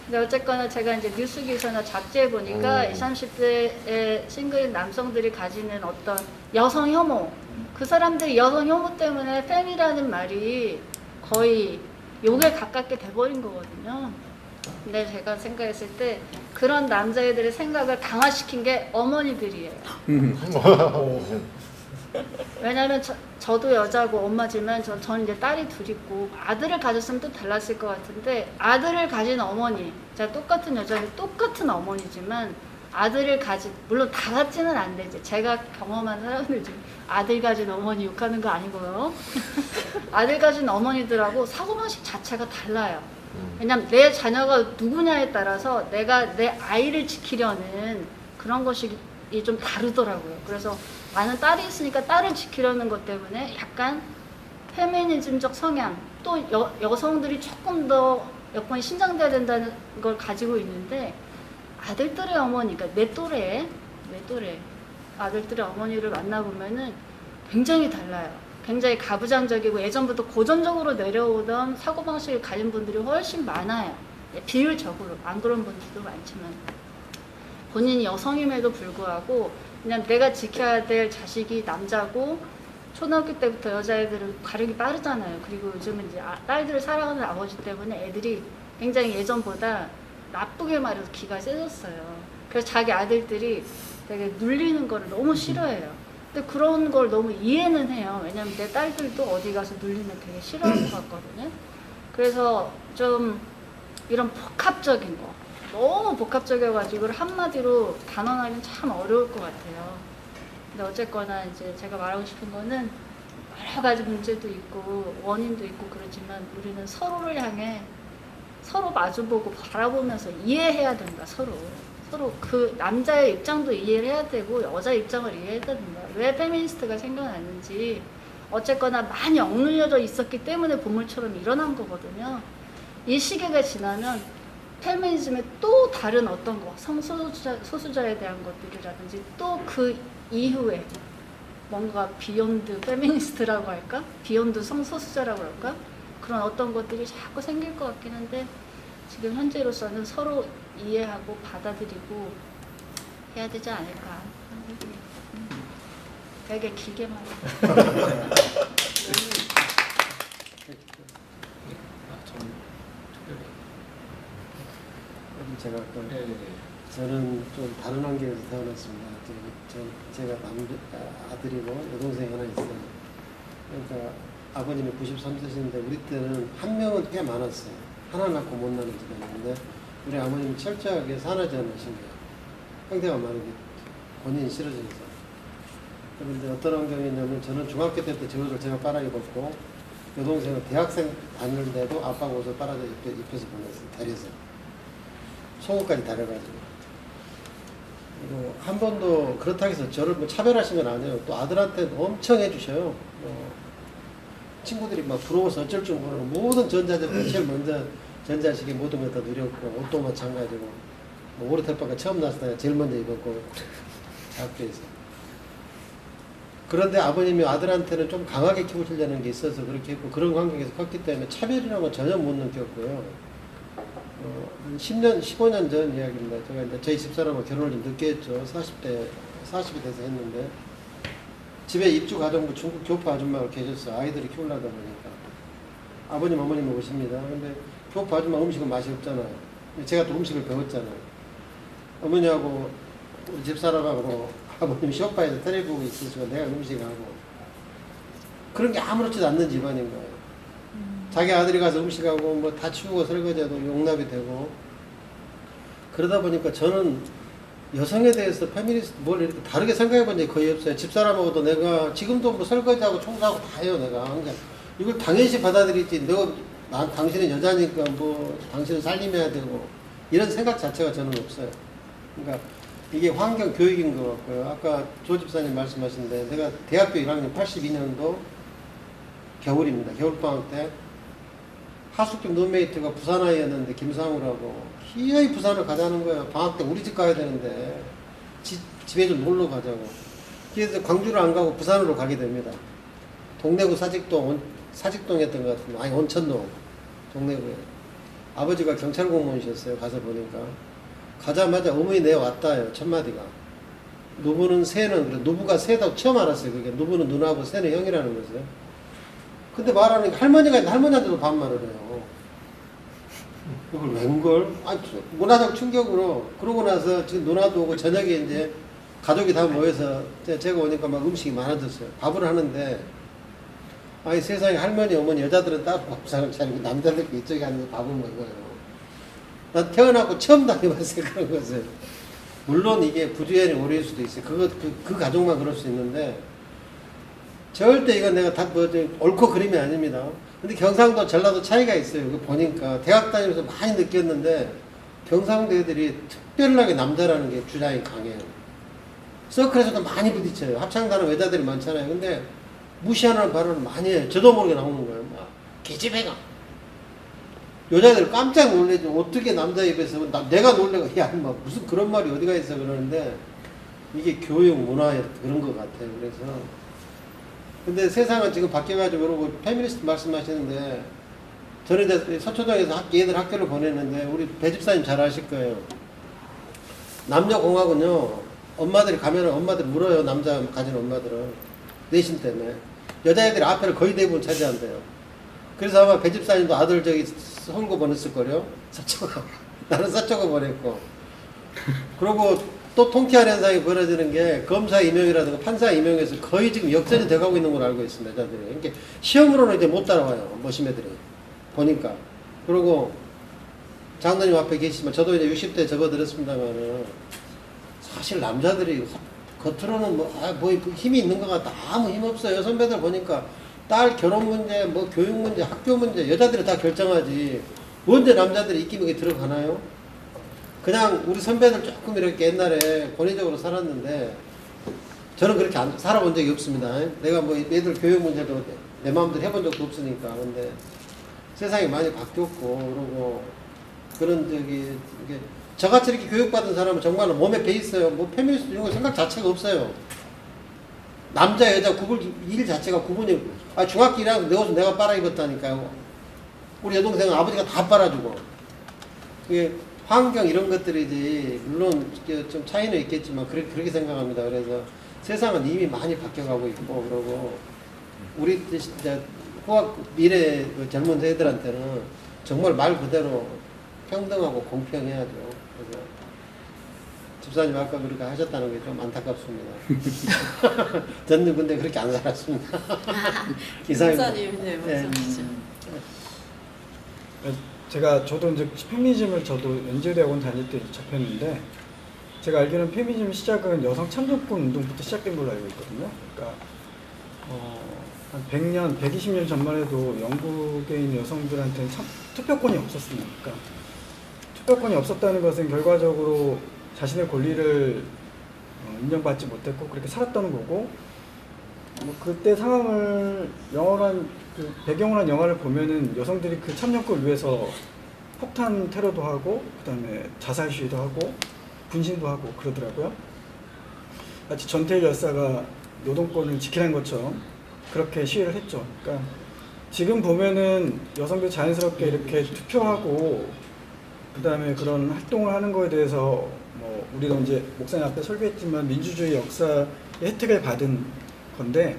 근데 어쨌거나 제가 이제 뉴스 기사나 잡지에 보니까 20, 30대의 싱글인 남성들이 가지는 어떤 여성 혐오, 그 사람들이 여성 혐오 때문에 fem이라는 말이 거의 욕에 가깝게 돼버린 거거든요. 근데 제가 생각했을 때 그런 남자애들의 생각을 강화시킨 게 어머니들이에요. 왜냐면 저도 여자고 엄마지만 저는 이제 딸이 둘 있고 아들을 가졌으면 또 달랐을 것 같은데 아들을 가진 어머니, 제가 똑같은 여자는 똑같은 어머니지만 아들을 물론 다 같지는 않는데 제가 경험한 사람들 중에 아들 가진 어머니 욕하는 거 아니고요. 아들 가진 어머니들하고 사고방식 자체가 달라요. 왜냐면 내 자녀가 누구냐에 따라서 내가 내 아이를 지키려는 그런 것이 좀 다르더라고요. 그래서 나는 딸이 있으니까 딸을 지키려는 것 때문에 약간 페미니즘적 성향, 또 여성들이 조금 더 여건이 신장돼야 된다는 걸 가지고 있는데 아들들의 어머니, 그러니까 내 또래 아들들의 어머니를 만나보면은 굉장히 달라요. 굉장히 가부장적이고 예전부터 고전적으로 내려오던 사고방식을 가진 분들이 훨씬 많아요. 비율적으로. 안 그런 분들도 많지만. 본인이 여성임에도 불구하고 그냥 내가 지켜야 될 자식이 남자고 초등학교 때부터 여자애들은 가력이 빠르잖아요. 그리고 요즘은 이제 딸들을 사랑하는 아버지 때문에 애들이 굉장히 예전보다 나쁘게 말해서 기가 세졌어요. 그래서 자기 아들들이 되게 눌리는 거를 너무 싫어해요. 근데 그런 걸 너무 이해는 해요. 왜냐면 내 딸들도 어디 가서 눌리면 되게 싫어할 것 같거든요. 그래서 좀 이런 복합적인 거, 너무 복합적이어가지고 한마디로 단언하기는 참 어려울 것 같아요. 근데 어쨌거나 이제 제가 말하고 싶은 거는 여러 가지 문제도 있고 원인도 있고 그렇지만 우리는 서로를 향해 서로 마주보고 바라보면서 이해해야 된다. 서로 그 남자의 입장도 이해를 해야 되고 여자 입장을 이해해야 된다. 왜 페미니스트가 생겨났는지 어쨌거나 많이 억눌려져 있었기 때문에 보물처럼 일어난 거거든요. 이 시기가 지나면 페미니즘의 또 다른 어떤 거, 성소수자에 대한 것들이라든지 또 그 이후에 뭔가 비욘드 페미니스트라고 할까? 비욘드 성소수자라고 할까? 그런 어떤 것들이 자꾸 생길 것 같긴 한데 지금 현재로서는 서로 이해하고 받아들이고 해야 되지 않을까. 되게 길게 말해. 제가 저는 좀 다른 환경에서 태어났습니다. 제가 아들이고 여동생이 하나 있어요. 그러니까 아버님이 93세신데 우리 때는 한 명은 꽤 많았어요. 하나 낳고 못 낳는 집안인데 우리 아버님이 철저하게 산하제한을 하신 거예요. 형태가 많은 게 본인이 싫어져서. 그런데 어떤 환경이냐면 저는 중학교 때부터 제 옷을 제가 빨아 입었고 여동생은 대학생 다니는데도 아빠가 옷을 빨아서 입혀서 보냈어요. 데려서. 속옷까지 다려가지고. 그리고 한 번도 그렇다고 해서 저를 뭐 차별하신 건 아니에요. 또 아들한테 엄청 해주셔요. 친구들이 막 부러워서 어쩔 줄 모르고 모든 전자제품 제일 먼저 전자식이 모든 걸 다 누렸고 옷도 마찬가지고 뭐 오르테파가 처음 나왔을 때 제일 먼저 입었고 학교에서. 그런데 아버님이 아들한테는 좀 강하게 키우시려는 게 있어서 그렇게 했고 그런 환경에서 컸기 때문에 차별이라는 건 전혀 못 느꼈고요. 한 10년, 15년 전 이야기입니다. 제가 이제 저희 집사람하고 결혼을 좀 늦게 했죠. 40이 돼서 했는데 집에 입주가정부 중국 교포 아줌마가 계셨어요. 아이들이 키우려다 보니까. 아버님, 어머님이 오십니다. 근데 교포 아줌마 음식은 맛이 없잖아요. 제가 또 음식을 배웠잖아요. 어머니하고 우리 집사람하고 아버님 쇼파에서 텔레비 보고 있으시고 내가 음식하고 그런 게 아무렇지도 않는 집안인 거예요. 자기 아들이 가서 음식하고 뭐 다 치우고 설거지해도 용납이 되고 그러다 보니까 저는 여성에 대해서 페미니스트 뭘 이렇게 다르게 생각해 본 적이 거의 없어요. 집사람하고도 내가 지금도 뭐 설거지하고 청소하고 다 해요. 내가 그러니까 이걸 당연시 받아들이지 난 당신은 여자니까 뭐 당신은 살림해야 되고 이런 생각 자체가 저는 없어요. 그러니까 이게 환경 교육인 것 같고요. 아까 조 집사님 말씀하신데 내가 대학교 1학년 82년도 겨울입니다. 겨울방학 때 하숙집 룸메이트가 부산 아이였는데 김상우라고 기어이 부산을 가자는 거예요. 방학 때 우리 집 가야 되는데 집에 좀 놀러 가자고. 그래서 광주를 안 가고 부산으로 가게 됩니다. 동래구 사직동이었던 것 같은데 아니 온천동 동래구에. 아버지가 경찰 공무원이셨어요. 가서 보니까. 가자마자 어머니 내 왔다요. 첫마디가. 누부는 새는 그래. 누부가 새다고 처음 알았어요. 그게 누부는 누나하고 새는 형이라는 거죠. 근데 말하는 게 할머니한테도 반말을 해요. 그걸 웬걸? 아니, 문화적 충격으로. 그러고 나서 지금 누나도 오고 저녁에 이제 가족이 다 모여서 제가 오니까 막 음식이 많아졌어요. 밥을 하는데 아니 세상에 할머니, 어머니, 여자들은 따로 밥상을 차리고 남자들끼리 이쪽에 앉아서 밥을 먹어요. 난 태어나고 처음 당해봤어요. 그런 것을. 물론 이게 부주의한이 오래일 수도 있어요. 그 가족만 그럴 수 있는데 절대 이건 내가 다 뭐 옳고 그름이 아닙니다. 근데 경상도, 전라도 차이가 있어요. 그거 보니까 대학 다니면서 많이 느꼈는데 경상도 애들이 특별하게 남자라는 게 주장이 강해요. 서클에서도 많이 부딪혀요. 합창단은 여자들이 많잖아요. 근데 무시하는 발언을 많이 해요. 저도 모르게 나오는 거예요. 막 기집애가. 여자들 깜짝 놀래죠. 어떻게 남자 입에서 내가 놀래고 야 막 무슨 그런 말이 어디가 있어 그러는데 이게 교육 문화에 그런 것 같아요. 그래서 근데 세상은 지금 바뀌어가지고 그러고 페미니스트 말씀하시는데 저는 이제 서초동에서 얘들 학교를 보냈는데 우리 배 집사님 잘 아실 거예요. 남녀공학은요 엄마들이 가면은 엄마들 물어요. 남자 가진 엄마들은 내신 때문에 여자애들이 앞에를 거의 대부분 차지한대요. 그래서 아마 배 집사님도 아들 저기 서울고 보냈을 거요. 서초가. 나는 서초가 보냈고. 그리고 또 통쾌한 현상이 벌어지는 게 검사 임용이라든가 판사 임용에서 거의 지금 역전이 돼가고 있는 걸로 알고 있습니다. 여자들이. 그러니까 시험으로는 이제 못 따라와요. 머시매들이. 보니까. 그리고 장로님 앞에 계시지만 저도 이제 60대 접어들었습니다만 사실 남자들이 겉으로는 뭐 힘이 있는 것 같다. 아무 힘 없어요. 선배들 보니까 딸 결혼 문제, 뭐 교육 문제, 학교 문제 여자들이 다 결정하지. 언제 남자들이 입김하게 들어가나요? 그냥 우리 선배들 조금 이렇게 옛날에 권위적으로 살았는데 저는 그렇게 살아본 적이 없습니다. 내가 뭐 애들 교육 문제도 내 마음대로 해본 적도 없으니까. 근데 세상이 많이 바뀌었고 그러고 그런 이게 저같이 이렇게 교육받은 사람은 정말로 몸에 배 있어요. 뭐 페미니스트 이런 거 생각 자체가 없어요. 남자 여자 일 자체가 구분이 중학교 1학년 내 옷은 내가 빨아 입었다니까요. 우리 여동생은 아버지가 다 빨아주고. 그게 환경 이런 것들이지 물론 좀 차이는 있겠지만 그렇게 생각합니다. 그래서 세상은 이미 많이 바뀌어가고 있고 그러고 우리 진짜 미래 젊은 세대들한테는 정말 말 그대로 평등하고 공평해야죠. 그래서 집사님 아까 그렇게 하셨다는 게 좀 안타깝습니다. 저는 근데 그렇게 안 살았습니다. 이상입니다. 목사님, 네, 저도 이제 페미니즘을 저도 연세대학원 다닐 때 접했는데 제가 알기로는 페미니즘 시작은 여성 참정권 운동부터 시작된 걸로 알고 있거든요. 그러니까 한 100년, 120년 전만 해도 영국에 있는 여성들한테는 투표권이 없었으니까 투표권이 없었다는 것은 결과적으로 자신의 권리를 인정받지 못했고 그렇게 살았다는 거고 그때 상황을 배경을 한 영화를 보면은 여성들이 그 참정권을 위해서 폭탄 테러도 하고 그다음에 자살 시위도 하고 분신도 하고 그러더라고요. 마치 전태일 열사가 노동권을 지키라는 것처럼 그렇게 시위를 했죠. 그러니까 지금 보면은 여성들 자연스럽게 이렇게 투표하고 그다음에 그런 활동을 하는 거에 대해서 뭐 우리도 이제 목사님 앞에 설교했지만 민주주의 역사의 혜택을 받은 건데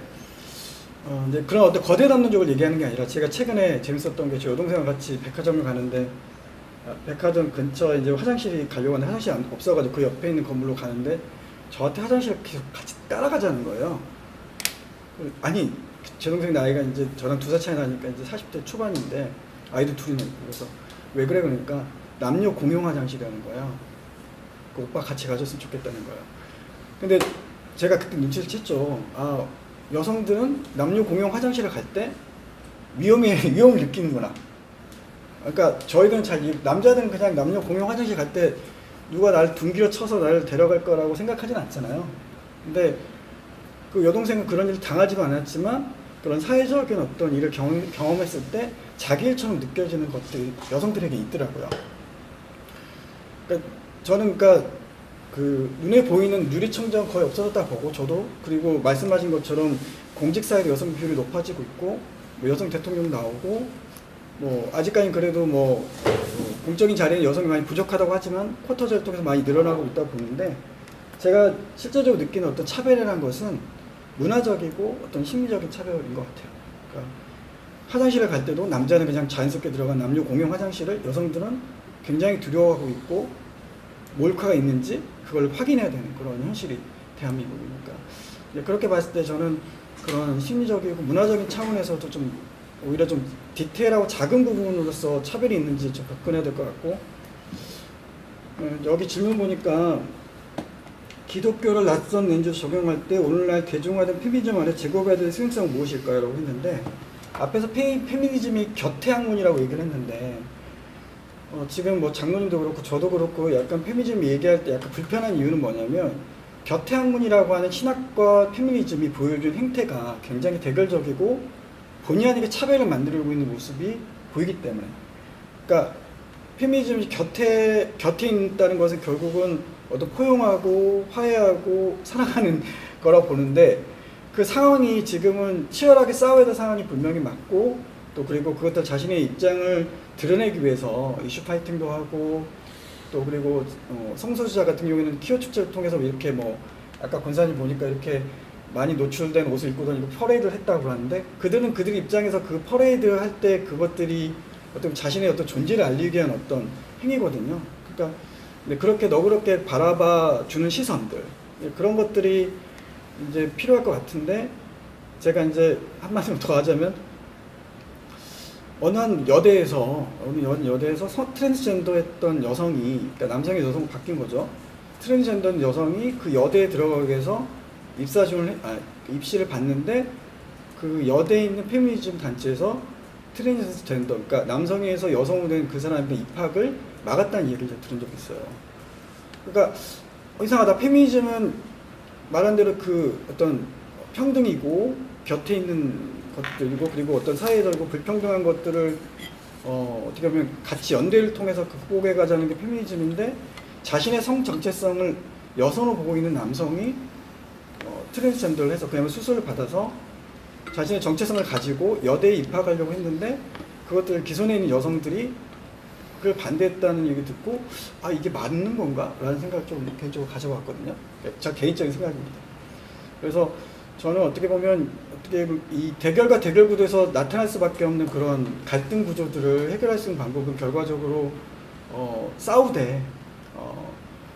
이제 그런 어떤 거대 담론적을 얘기하는 게 아니라 제가 최근에 재밌었던 게 제 여동생과 같이 백화점을 가는데 백화점 근처에 이제 화장실이 가려고 하는데 화장실이 없어가지고 그 옆에 있는 건물로 가는데 저한테 화장실을 계속 같이 따라가자는 거예요. 아니 제 동생 나이가 이제 저랑 2살 차이 나니까 이제 40대 초반인데 아이도 둘이나 있고 그래서 왜 그래 그러니까 남녀 공용 화장실이라는 거예요. 그 오빠 같이 가줬으면 좋겠다는 거예요. 근데 제가 그때 눈치를 챘죠. 여성들은 남녀 공용 화장실을 갈 때 위험을 느끼는구나. 그러니까 저희들은 남자들은 그냥 남녀 공용 화장실 갈 때 누가 날 둔기로 쳐서 나를 데려갈 거라고 생각하진 않잖아요. 근데 그 여동생은 그런 일을 당하지도 않았지만 그런 사회적인 어떤 일을 경험했을 때 자기 일처럼 느껴지는 것들이 여성들에게 있더라고요. 그러니까 저는 그 눈에 보이는 누리청정은 거의 없어졌다 보고 저도 그리고 말씀하신 것처럼 공직사회도 여성 비율이 높아지고 있고 뭐 여성 대통령 나오고 뭐 아직까지는 그래도 뭐 공적인 자리에 여성이 많이 부족하다고 하지만 쿼터제를 통해서 많이 늘어나고 있다고 보는데 제가 실제적으로 느끼는 어떤 차별이라는 것은 문화적이고 어떤 심리적인 차별인 것 같아요. 그러니까 화장실을 갈 때도 남자는 그냥 자연스럽게 들어간 남녀 공용 화장실을 여성들은 굉장히 두려워하고 있고 몰카가 있는지 그걸 확인해야 되는 그런 현실이 대한민국이니까 그렇게 봤을 때 저는 그런 심리적이고 문화적인 차원에서도 좀 오히려 좀 디테일하고 작은 부분으로서 차별이 있는지 좀 접근해야 될 것 같고 여기 질문 보니까 기독교를 낯선 렌즈 적용할 때 오늘날 대중화된 페미니즘 안에 제고해야 될 수용성은 무엇일까요? 라고 했는데 앞에서 페미니즘이 곁태학문이라고 얘기를 했는데 지금 뭐 장로님도 그렇고 저도 그렇고 약간 페미니즘 얘기할 때 약간 불편한 이유는 뭐냐면 곁태학문이라고 하는 신학과 페미니즘이 보여준 행태가 굉장히 대결적이고 본의 아니게 차별을 만들고 있는 모습이 보이기 때문에 그러니까 페미니즘이 곁에 있다는 것은 결국은 어떤 포용하고 화해하고 사랑하는 거라고 보는데 그 상황이 지금은 치열하게 싸워야 될 상황이 분명히 맞고 또 그리고 그것들 자신의 입장을 드러내기 위해서 이슈 파이팅도 하고 또 그리고 성소수자 같은 경우에는 키오 축제를 통해서 이렇게 뭐 아까 권사님 보니까 이렇게 많이 노출된 옷을 입고 다니고 퍼레이드를 했다고 하는데 그들은 그들 입장에서 그 퍼레이드 할 때 그것들이 어떤 자신의 어떤 존재를 알리기 위한 어떤 행위거든요. 그러니까 근데 그렇게 너그럽게 바라봐 주는 시선들 그런 것들이 이제 필요할 것 같은데 제가 이제 한마디로 더 하자면 어느 한 여대에서 트랜스젠더했던 여성이 그러니까 남성의 여성 바뀐 거죠. 트랜스젠더 여성이 그 여대에 들어가기 위해서 입시를 봤는데 그 여대에 있는 페미니즘 단체에서 트랜스젠더 그러니까 남성에서 여성으로 된 그 사람의 입학을 막았다는 얘기를 들은 적이 있어요. 그러니까 이상하다. 페미니즘은 말한 대로 그 어떤 평등이고 곁에 있는 것들이고 그리고 어떤 사회적이고 불평등한 것들을 어떻게 보면 같이 연대를 통해서 극복해 가자는 게 페미니즘인데 자신의 성 정체성을 여성으로 보고 있는 남성이 트랜스젠더를 해서 그냥 수술을 받아서 자신의 정체성을 가지고 여대에 입학하려고 했는데 그것들을 기존에 있는 여성들이 그걸 반대했다는 얘기 듣고 아 이게 맞는 건가? 라는 생각을 좀 개인적으로 가져봤거든요. 제 개인적인 생각입니다. 그래서 저는 어떻게 보면 이 대결과 대결 구도에서 나타날 수밖에 없는 그런 갈등 구조들을 해결할 수 있는 방법은 결과적으로 싸우되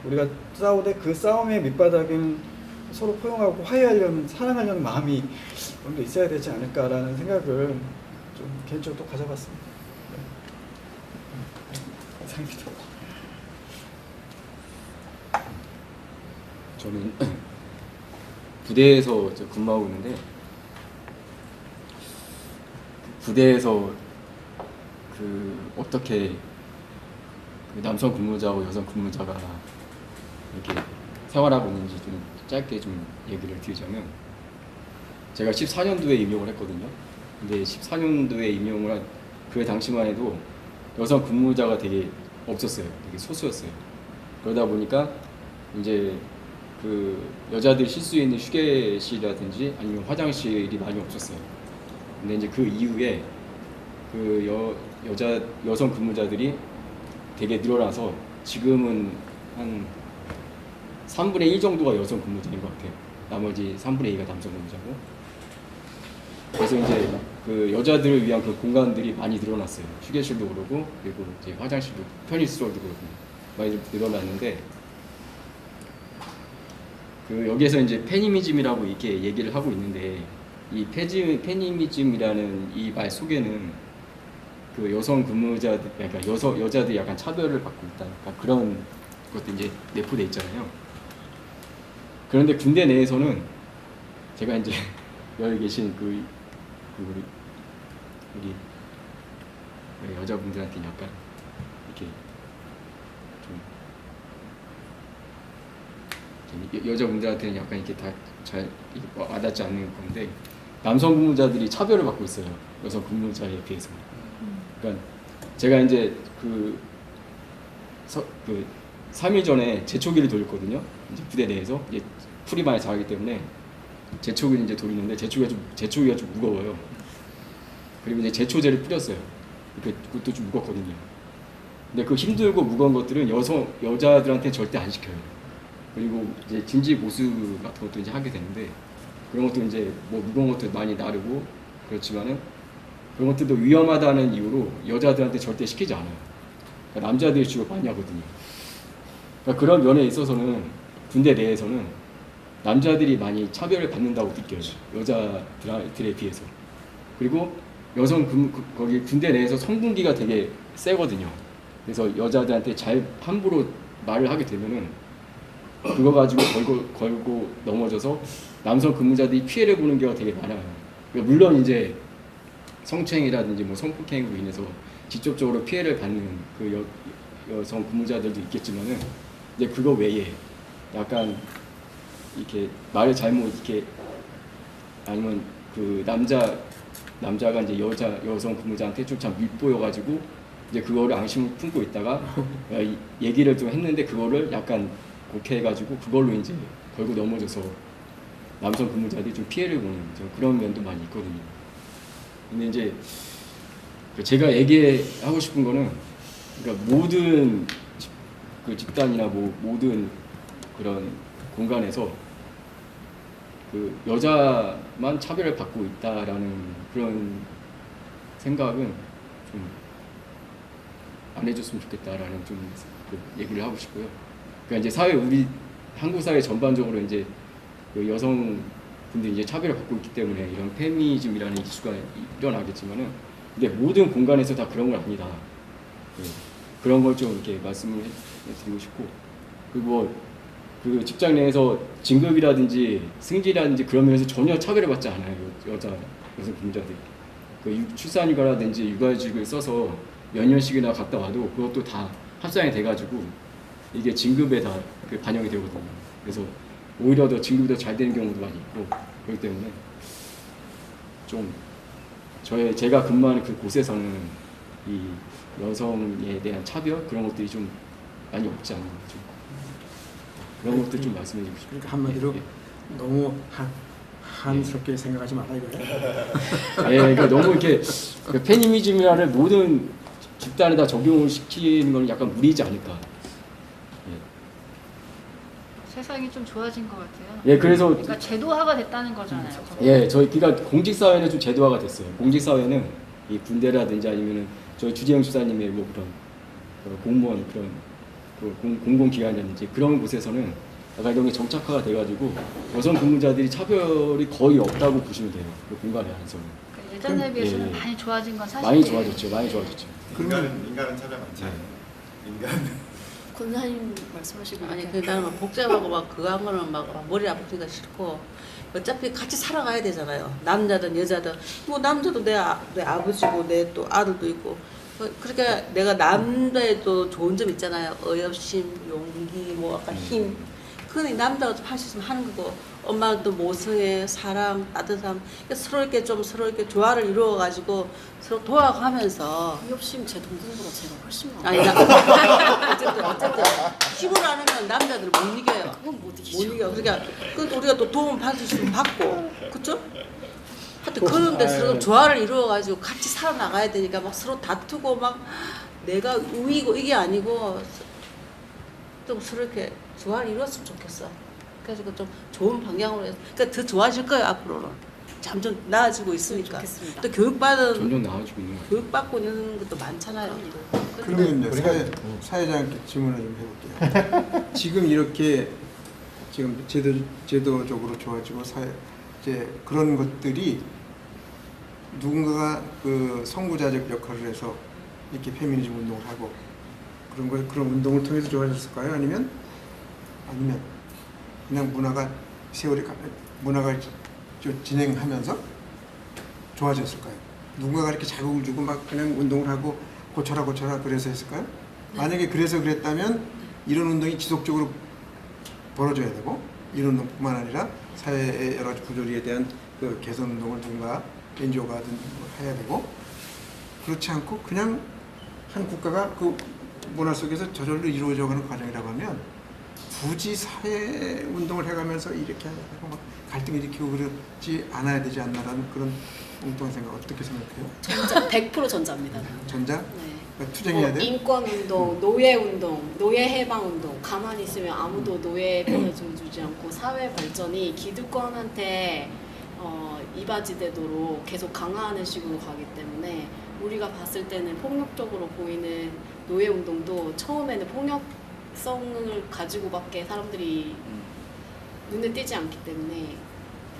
우리가 싸우되 그 싸움의 밑바닥에는 서로 포용하고 화해하려는 사랑하려는 마음이 좀 더 있어야 되지 않을까라는 생각을 좀 개인적으로 또 가져봤습니다. 감사합니다. 저는 부대에서 근무하고 있는데 부대에서 어떻게 남성 근무자하고 여성 근무자가 이렇게 생활하고 있는지 좀 짧게 좀 얘기를 드리자면 제가 14년도에 임용을 했거든요. 근데 14년도에 임용을 한 그 당시만 해도 여성 근무자가 되게 없었어요. 되게 소수였어요. 그러다 보니까 이제 그 여자들이 쉴 수 있는 휴게실이라든지 아니면 화장실이 많이 없었어요. 근데 이제 그 이후에 그 여성 근무자들이 되게 늘어나서 지금은 한 3분의 1 정도가 여성 근무자인 것 같아요. 나머지 3분의 2가 남성 근무자고. 그래서 이제 그 여자들을 위한 그 공간들이 많이 늘어났어요. 휴게실도 그러고 그리고 이제 화장실도 편의시설도 그렇고 많이 늘어났는데 그 여기에서 이제 페미니즘이라고 이렇게 얘기를 하고 있는데 이 페미니즘이라는 이 말 속에는 그 여성 근무자들 그러니까 여자들이 약간 차별을 받고 있다. 그러니까 그런 것도 이제 내포돼 있잖아요. 그런데 군대 내에서는 제가 이제 여기 계신 우리 여자분들한테 약간 이렇게 좀 여자분들한테는 약간 이렇게 다 잘 와닿지 않는 건데 남성 근무자들이 차별을 받고 있어요. 여성 근무자에 비해서. 그러니까 제가 이제 3일 전에 제초기를 돌렸거든요. 이제 부대 내에서 이제 풀이 많이 자라기 때문에 제초기를 이제 돌리는데 제초기가 좀 무거워요. 그리고 이제 제초제를 뿌렸어요. 그것도 좀 무겁거든요. 근데 그 힘들고 무거운 것들은 여자들한테 절대 안 시켜요. 그리고 이제 진지 보수 같은 것도 이제 하게 되는데 그런 것도 이제 뭐 무거운 것도 많이 나르고 그렇지만은 그런 것들도 위험하다는 이유로 여자들한테 절대 시키지 않아요. 그러니까 남자들이 주로 많이 하거든요. 그러니까 그런 면에 있어서는 군대 내에서는 남자들이 많이 차별을 받는다고 느껴요. 여자들에 비해서. 그리고 거기 군대 내에서 성분기가 되게 세거든요. 그래서 여자들한테 함부로 말을 하게 되면은 그거 가지고 걸고 넘어져서 남성 근무자들이 피해를 보는 경우가 되게 많아요. 그러니까 물론 이제 성추행이라든지 뭐 성폭행으로 인해서 직접적으로 피해를 받는 그 여성 근무자들도 있겠지만은 이제 그거 외에 약간 이렇게 말을 잘못 이렇게 아니면 그 남자가 이제 여성 근무자한테 좀 참 밉보여가지고 이제 그거를 앙심을 품고 있다가 얘기를 좀 했는데 그거를 약간 곡해가지고 그걸로 이제 걸고 넘어져서 남성 근무자들이 좀 피해를 보는 그런 면도 많이 있거든요. 근데 이제 제가 얘기하고 싶은 거는 그러니까 모든 그 집단이나 모든 그런 공간에서 그 여자만 차별을 받고 있다라는 그런 생각은 좀 안 해줬으면 좋겠다라는 좀 그 얘기를 하고 싶고요. 그러니까 이제 사회 우리 한국 사회 전반적으로 이제 그 여성분들이 이제 차별을 받고 있기 때문에 이런 페미니즘이라는 이슈가 일어나겠지만은 근데 모든 공간에서 다 그런 건 아니다. 예, 그런 걸 좀 이렇게 말씀을 드리고 싶고 그리고 그 직장 내에서 진급이라든지 승진이라든지 그런 면에서 전혀 차별을 받지 않아요. 여성 근무자들이 그 출산휴가라든지 육아휴직을 써서 몇 년씩이나 갔다 와도 그것도 다 합산이 돼가지고 이게 진급에 다 그 반영이 되거든요. 그래서 오히려 더 진급이 더 잘 되는 경우도 많이 있고 그렇기 때문에 좀 제가 근무하는 그 곳에서는 이 여성에 대한 차별 그런 것들이 좀 많이 없지 않나 좀 그런 것들 좀 말씀해주고 싶어요. 그러니까 한마디로 너무 한스럽게 생각하지 말아 이거예요. 예, 그러니까 너무 이렇게 그 페미니즘이라는 모든 집단에다 적용을 시키는 건 약간 무리지 않을까. 세상이 좀 좋아진 것 같아요. 예, 그래서 그러니까 제도화가 됐다는 거잖아요. 예, 저희 그러니까 공직 사회는 좀 제도화가 됐어요. 공직 사회는 이 군대라든지 아니면은 저희 주재영 수사님의 뭐 그런 공무원 그런 공공기관이라든지 그런 곳에서는 약간 이런 게 정착화가 돼가지고 여성 근무자들이 차별이 거의 없다고 보시면 돼요. 그 공간에 안에서는. 그러니까 예전에 비해서는 예, 많이 좋아진 건 사실이에요. 많이 좋아졌죠. 많이 좋아졌죠. 인간은 차별 많지 않아요. 인간은 권사님 말씀하시고 아니 근데 나는 막 복잡하고 막 그거 한 거는 막 머리 아프기가 싫고 어차피 같이 살아가야 되잖아요. 남자든 여자든 뭐 남자도 내 아버지고 내 또 아들도 있고 그러니까 내가 남자에도 좋은 점 있잖아요. 어여심, 용기, 뭐 아까 힘. 그건 남자가 좀 할 수 있으면 하는 거고 엄마도 모성애, 사랑, 따뜻함 그러니까 서로 이렇게 조화를 이루어 가지고 서로 도와가면서 어여심 제 동생보다 제가 훨씬 많아요. 아니 어쨌든 힘을 안 하면 남자들 못 이겨요. 그건 못 이기죠. 못 이겨. 그러니까 우리가 또 도움 받을 수 있으면 받고 그렇죠? 하여튼 그런데 서로 조화를 이루어 가지고 같이 살아나가야 되니까 막 서로 다투고 막 내가 우위고 이게 아니고 좀 서로 이렇게 조화를 이루었으면 좋겠어. 그래서 좀 좋은 방향으로 해서 그러니까 더 좋아질 거예요 앞으로는. 점점 나아지고 있으니까. 좋겠습니다. 또 교육받은 점점 나아지고 있는 것 같아요. 교육받고 있는 것도 많잖아요. 그러면 이제 사회자님께 질문을 좀 해볼게요. 지금 이렇게 지금 제도적으로 좋아지고 이제 그런 것들이 누군가가 그 선구자적 역할을 해서 이렇게 페미니즘 운동을 하고 그런 운동을 통해서 좋아졌을까요? 아니면 그냥 문화가 진행하면서 좋아졌을까요? 누군가가 이렇게 자극을 주고 막 그냥 운동을 하고 고쳐라 그래서 했을까요? 네. 만약에 그래서 그랬다면 이런 운동이 지속적으로 벌어져야 되고 이런 운동뿐만 아니라 사회의 여러 가지 구조리에 대한 그 개선 운동을 누군가 NGO가 하든 해야 되고 그렇지 않고 그냥 한 국가가 그 문화 속에서 저절로 이루어져가는 과정이라고 하면 굳이 사회 운동을 해가면서 이렇게 하고 막 갈등을 일으키고 그러지 않아야 되지 않나라는 그런 엉뚱한 생각 어떻게 생각해요? 전자 100% 전자입니다. 전자? 네. 그러니까 투쟁해야 돼? 인권운동, 노예운동, 노예해방운동 가만히 있으면 아무도 노예의 편을 들어주지 않고 사회 발전이 기득권한테 이바지되도록 계속 강화하는 식으로 가기 때문에 우리가 봤을 때는 폭력적으로 보이는 노예운동도 처음에는 폭력성을 가지고밖에 사람들이 눈에 띄지 않기 때문에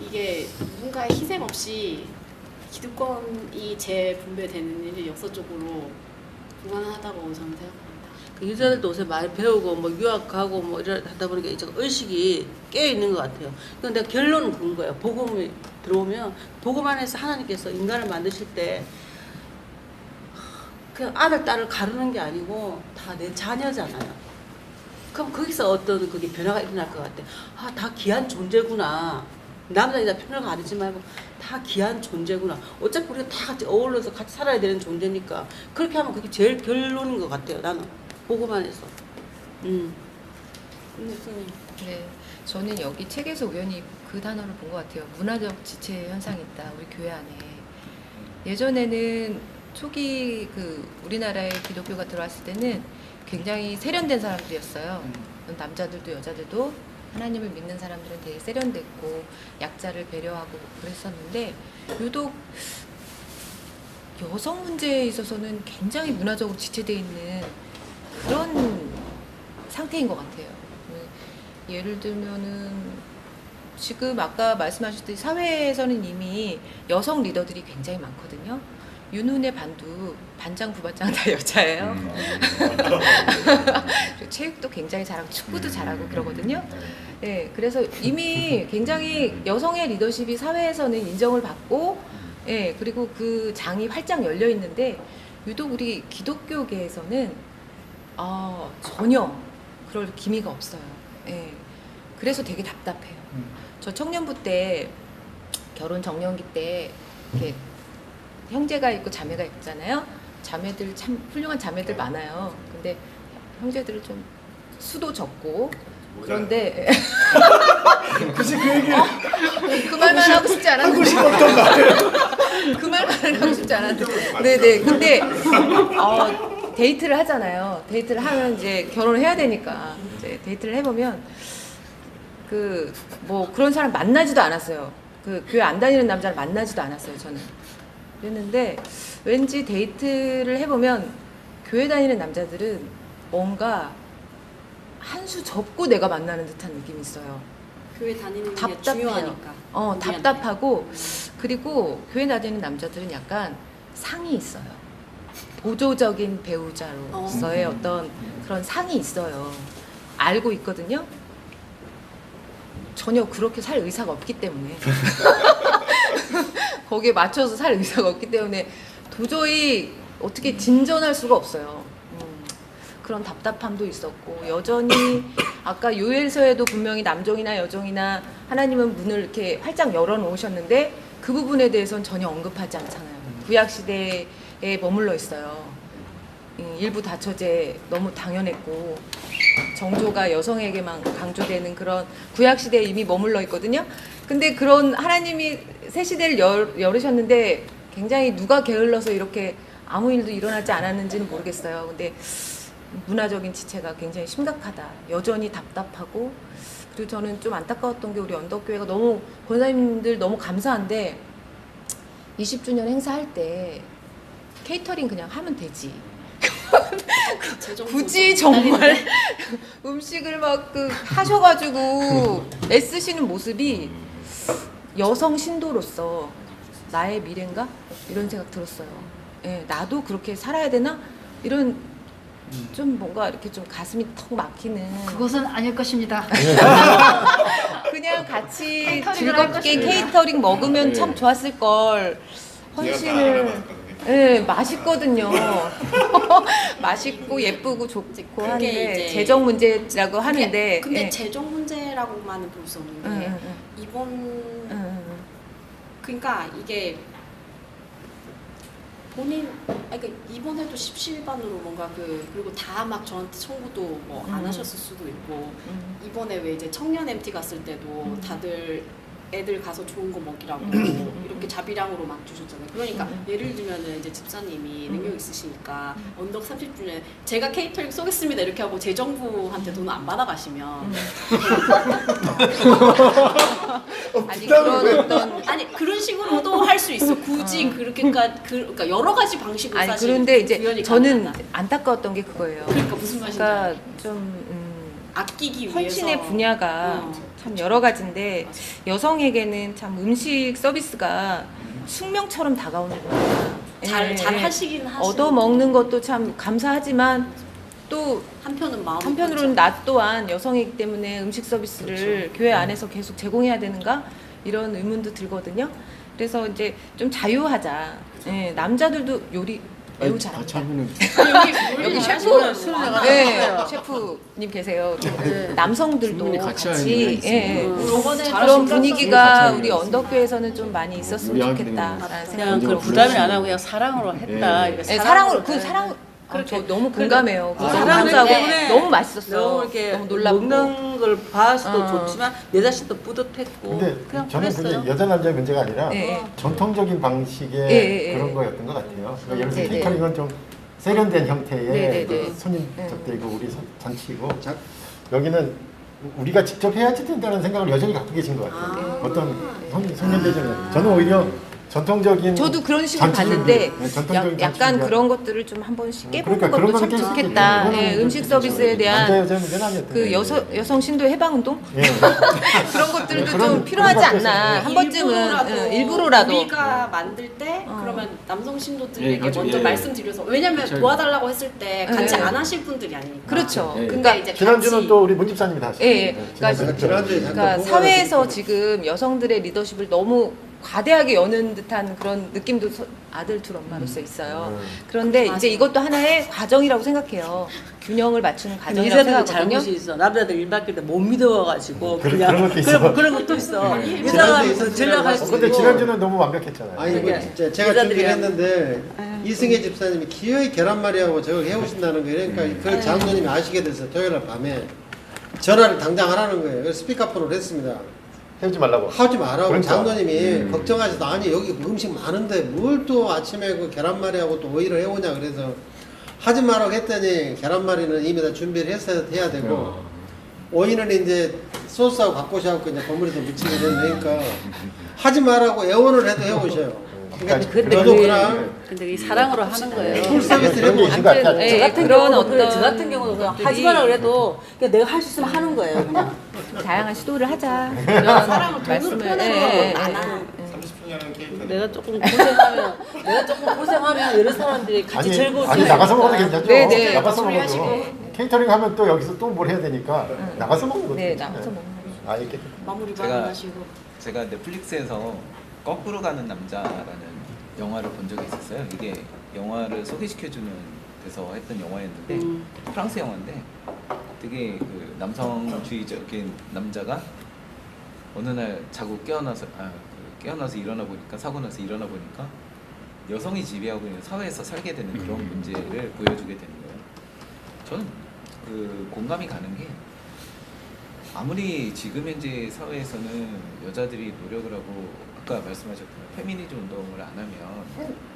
이게 누군가의 희생 없이 기득권이 재분배되는 일이 역사적으로 불가능하다고 저는 생각합니다. 그 여자들도 요새 많이 배우고 뭐 유학하고 뭐 이러다 보니까 이제 의식이 깨어 있는 것 같아요. 근데 결론은 그런 거예요. 복음이 들어오면 복음 안에서 하나님께서 인간을 만드실 때 그냥 아들 딸을 가르는 게 아니고 다 내 자녀잖아요. 그럼 거기서 어떤 그게 변화가 일어날 것 같아. 아, 다 귀한 존재구나. 남자 여자 편을 가리지 말고 다 귀한 존재구나. 어차피 우리가 다 같이 어울려서 같이 살아야 되는 존재니까 그렇게 하면 그게 제일 결론인 것 같아요. 나는 복음 안에서. 네, 저는 여기 책에서 우연히 그 단어를 본 것 같아요. 문화적 지체 현상이 있다. 우리 교회 안에. 예전에는 초기 그 우리나라에 기독교가 들어왔을 때는 굉장히 세련된 사람들이었어요. 남자들도 여자들도 하나님을 믿는 사람들은 되게 세련됐고 약자를 배려하고 그랬었는데 유독 여성 문제에 있어서는 굉장히 문화적으로 지체되어 있는 그런 상태인 것 같아요. 예를 들면은 지금 아까 말씀하셨듯이 사회에서는 이미 여성 리더들이 굉장히 많거든요. 윤훈의 반도 반장 부반장 다 여자예요. 체육도 굉장히 잘하고 축구도 잘하고 그러거든요. 네, 그래서 이미 굉장히 여성의 리더십이 사회에서는 인정을 받고, 예, 그리고 그 장이 활짝 열려 있는데 유독 우리 기독교계에서는 전혀 그럴 기미가 없어요. 예, 그래서 되게 답답해요. 저 청년부 때 결혼 정년기 때 이렇게 형제가 있고 자매가 있잖아요. 자매들 참 훌륭한 자매들 많아요. 근데 형제들은 좀 수도 적고 그런데 굳이 그 얘기를 그 말만 하고 싶지 않았는데 하고 싶었던 말을 그 말만 하고 싶지 않았는데 네네 근데 데이트를 하잖아요. 데이트를 하면 이제 결혼을 해야 되니까 이제 데이트를 해보면 그 뭐 그런 사람 만나지도 않았어요. 그 교회 안 다니는 남자를 만나지도 않았어요. 저는 그랬는데 왠지 데이트를 해보면 교회 다니는 남자들은 뭔가 한 수 접고 내가 만나는 듯한 느낌이 있어요. 교회 다니는 게 답답해요. 중요하니까. 답답하고 그리고 교회 다니는 남자들은 약간 상이 있어요. 보조적인 배우자로서의 어떤 그런 상이 있어요. 알고 있거든요. 전혀 그렇게 살 의사가 없기 때문에 거기에 맞춰서 살 의사가 없기 때문에 도저히 어떻게 진전할 수가 없어요. 그런 답답함도 있었고 여전히 아까 요엘서에도 분명히 남종이나 여종이나 하나님은 문을 이렇게 활짝 열어놓으셨는데 그 부분에 대해서는 전혀 언급하지 않잖아요. 구약시대에 머물러 있어요. 일부 다처제 너무 당연했고 정조가 여성에게만 강조되는 그런 구약시대에 이미 머물러 있거든요. 근데 그런 하나님이 새 시대를 열으셨는데 굉장히 누가 게을러서 이렇게 아무 일도 일어나지 않았는지는 모르겠어요. 근데 문화적인 지체가 굉장히 심각하다. 여전히 답답하고 그리고 저는 좀 안타까웠던 게 우리 언덕교회가 너무 권사님들 너무 감사한데 20주년 행사할 때 케이터링 그냥 하면 되지. 굳이 정말 음식을 막 하셔가지고 애쓰시는 모습이 여성 신도로서 나의 미래인가? 이런 생각 들었어요. 예, 나도 그렇게 살아야 되나? 이런 좀 뭔가 이렇게 좀 가슴이 턱 막히는 그것은 아닐 것입니다. 그냥 같이 케이터링을 할 즐겁게 것입니다. 케이터링 먹으면 참 좋았을 걸 헌신을 네, 맛있거든요. 맛있고 예쁘고 좋고 하는데 재정 문제라고 하는데 근데 재정 문제라고만은 볼 수 없는 게 그러니까 이게 본인 그러니까 이번에도 십시일반으로 뭔가 그리고 다 막 저한테 청구도 뭐 안 하셨을 수도 있고 이번에 왜 이제 청년 MT 갔을 때도 다들 애들 가서 좋은 거 먹이라고 이렇게 자비량으로 막 주셨잖아요. 그러니까 예를 들면은 이제 집사님이 능력 있으시니까 언덕 30주년 제가 케이터링 쏘겠습니다 이렇게 하고 재정부한테 돈을 안 받아가시면 아니 그런 어떤 그런 식으로도 할 수 있어. 굳이 그러니까 여러 가지 방식으로 아니 사실 그런데 이제 구현이 저는 가능하다. 안타까웠던 게 그거예요. 그러니까 무슨 말인지 그러니까 좀 아끼기 위해서 헌신의 분야가 참 여러 가지인데 여성에게는 참 음식 서비스가 숙명처럼 다가오는구나. 잘 하시긴 하시는 얻어 먹는 것도 참 감사하지만 또 한편으로는 나 또한 여성이기 때문에 음식 서비스를 교회 안에서 계속 제공해야 되는가 이런 의문도 들거든요. 그래서 이제 좀 자유하자. 예, 남자들도 요리 매우 잘합니다. 여기 셰프, 셰프님 계세요. 남성들도 같이 그런 분위기가 우리 언덕교에서는 좀 많이 있었으면 좋겠다라는 생각이 그냥 부담이 안 하고 그냥 사랑으로 했다. 사랑으로 저 너무 공감해요. 사랑하고 너무 맛있었어요. 너무 이렇게 너무 놀랍고 먹는 걸 봐서도 좋지만 내 자신도 뿌듯했고 근데 그냥 저는 그랬어요. 그게 여자 남자의 문제가 아니라 전통적인 방식의 그런 거였던 것 같아요. 그러니까 예를 들어 케이터링은 좀 세련된 형태의 손님 접대고 우리 잔치고 여기는 우리가 직접 해야지 된다는 생각을 여전히 갖고 계신 것 같아요. 어떤 성년대전에 저는 오히려 전통적인 저도 그런 식으로 잔치 봤는데 준비, 전통적인 잔치 약간 준비. 그런 것들을 좀 한 번씩 깨보는 그러니까 그런 것도 거는 참 깨보는 좋겠다. 거죠. 예, 그거는 음식 서비스에 남자 대한 여자 문제는 아니었던 그 거예요. 여성 신도 해방 운동 예. 그런 것들도 그런- 좀 필요하지 그런 않나. 한 번쯤은 일부러라도 우리가 만들 때 그러면 남성 신도들에게 예, 그렇죠. 먼저 예. 말씀드려서 왜냐면 그렇죠. 도와달라고 했을 때 같이 예. 안 하실 분들이 아니니까. 그렇죠. 예. 그러니까 이제 지난주는 같이 또 우리 문 집사님이 다 하셨어요. 예, 예. 네, 그러니까 지난주에 잠깐 그러니까 보고는 사회에서 듣고. 지금 여성들의 리더십을 너무 과대하게 여는 듯한 그런 느낌도 아들 둘 엄마로서 있어요. 그런데 이제 이것도 하나의 과정이라고 생각해요. 균형을 맞추는 이 과정이라고 세대도 생각하거든요. 잘못이 있어. 남자들 일 바뀔 때 못 믿어가지고 그런 것도 있어. 그런 것도 있어. 지난주에 여자가 있었어요. 전략할 수 있고. 근데 지난주는 너무 완벽했잖아요. 아니 뭐 그러니까 진짜 제가 여자들이 준비를 하는- 했는데 이승혜 집사님이 기어이 계란말이하고 저걸 해오신다는 거예요. 그러니까 그걸 장로님이 아시게 돼서 토요일 밤에 전화를 당장 하라는 거예요. 그래서 스피커폰으로 했습니다. 해오지 말라고. 하지 말라고 그러니까. 장로님이 걱정하셔서 아니 여기 음식 많은데 뭘 또 아침에 그 계란말이하고 또 오이를 해오냐 그래서 하지 말라고 했더니 계란말이는 이미 다 준비를 했어야 해야 되고 오이는 이제 소스하고 갖고 오셔갖고 이제 버무려서 무치게 되니까 하지 말라고 애원을 해도 해오셔요. 그러니까 근데 저도 그게- 그냥 근데 이 사랑으로 하는 거예요. 풀 서비스를 그런 게 있는 것 같아요. 예, 저 같은 그런 경우는 그래, 어떤 저 같은 경우는 그냥 것들이 하지 마라 그래도 그냥 내가 할 수 있으면 하는 거예요. 그냥. 다양한 시도를 하자. 사랑을 돈으로 표현하는 건 안 하는. 30분이라는 케이크. 내가 조금 고생하면 여러 사람들이 같이 즐거울 수 아니 있어요. 나가서 먹어도 괜찮죠. 네, 네. 나가서 소리 먹어도 하시고. 케이터링 하면 또 여기서 또 뭘 해야 되니까 나가서 먹는 거죠. 네, 나가서 먹는 거죠. 아 이렇게 마무리 제가- 발언하시고. 제가 넷플릭스에서 거꾸로 가는 남자라는 영화를 본 적이 있었어요. 이게 영화를 소개시켜주는 데서 했던 영화였는데 프랑스 영화인데 되게 그 남성주의적인 남자가 어느 날 자고 깨어나서 깨어나서 일어나 보니까 사고 나서 일어나 보니까 여성이 지배하고 있는 사회에서 살게 되는 그런 문제를 보여주게 되는 거예요. 저는 그 공감이 가는 게 아무리 지금 현재 사회에서는 여자들이 노력을 하고 아까 말씀하셨던 페미니즘 운동을 안 하면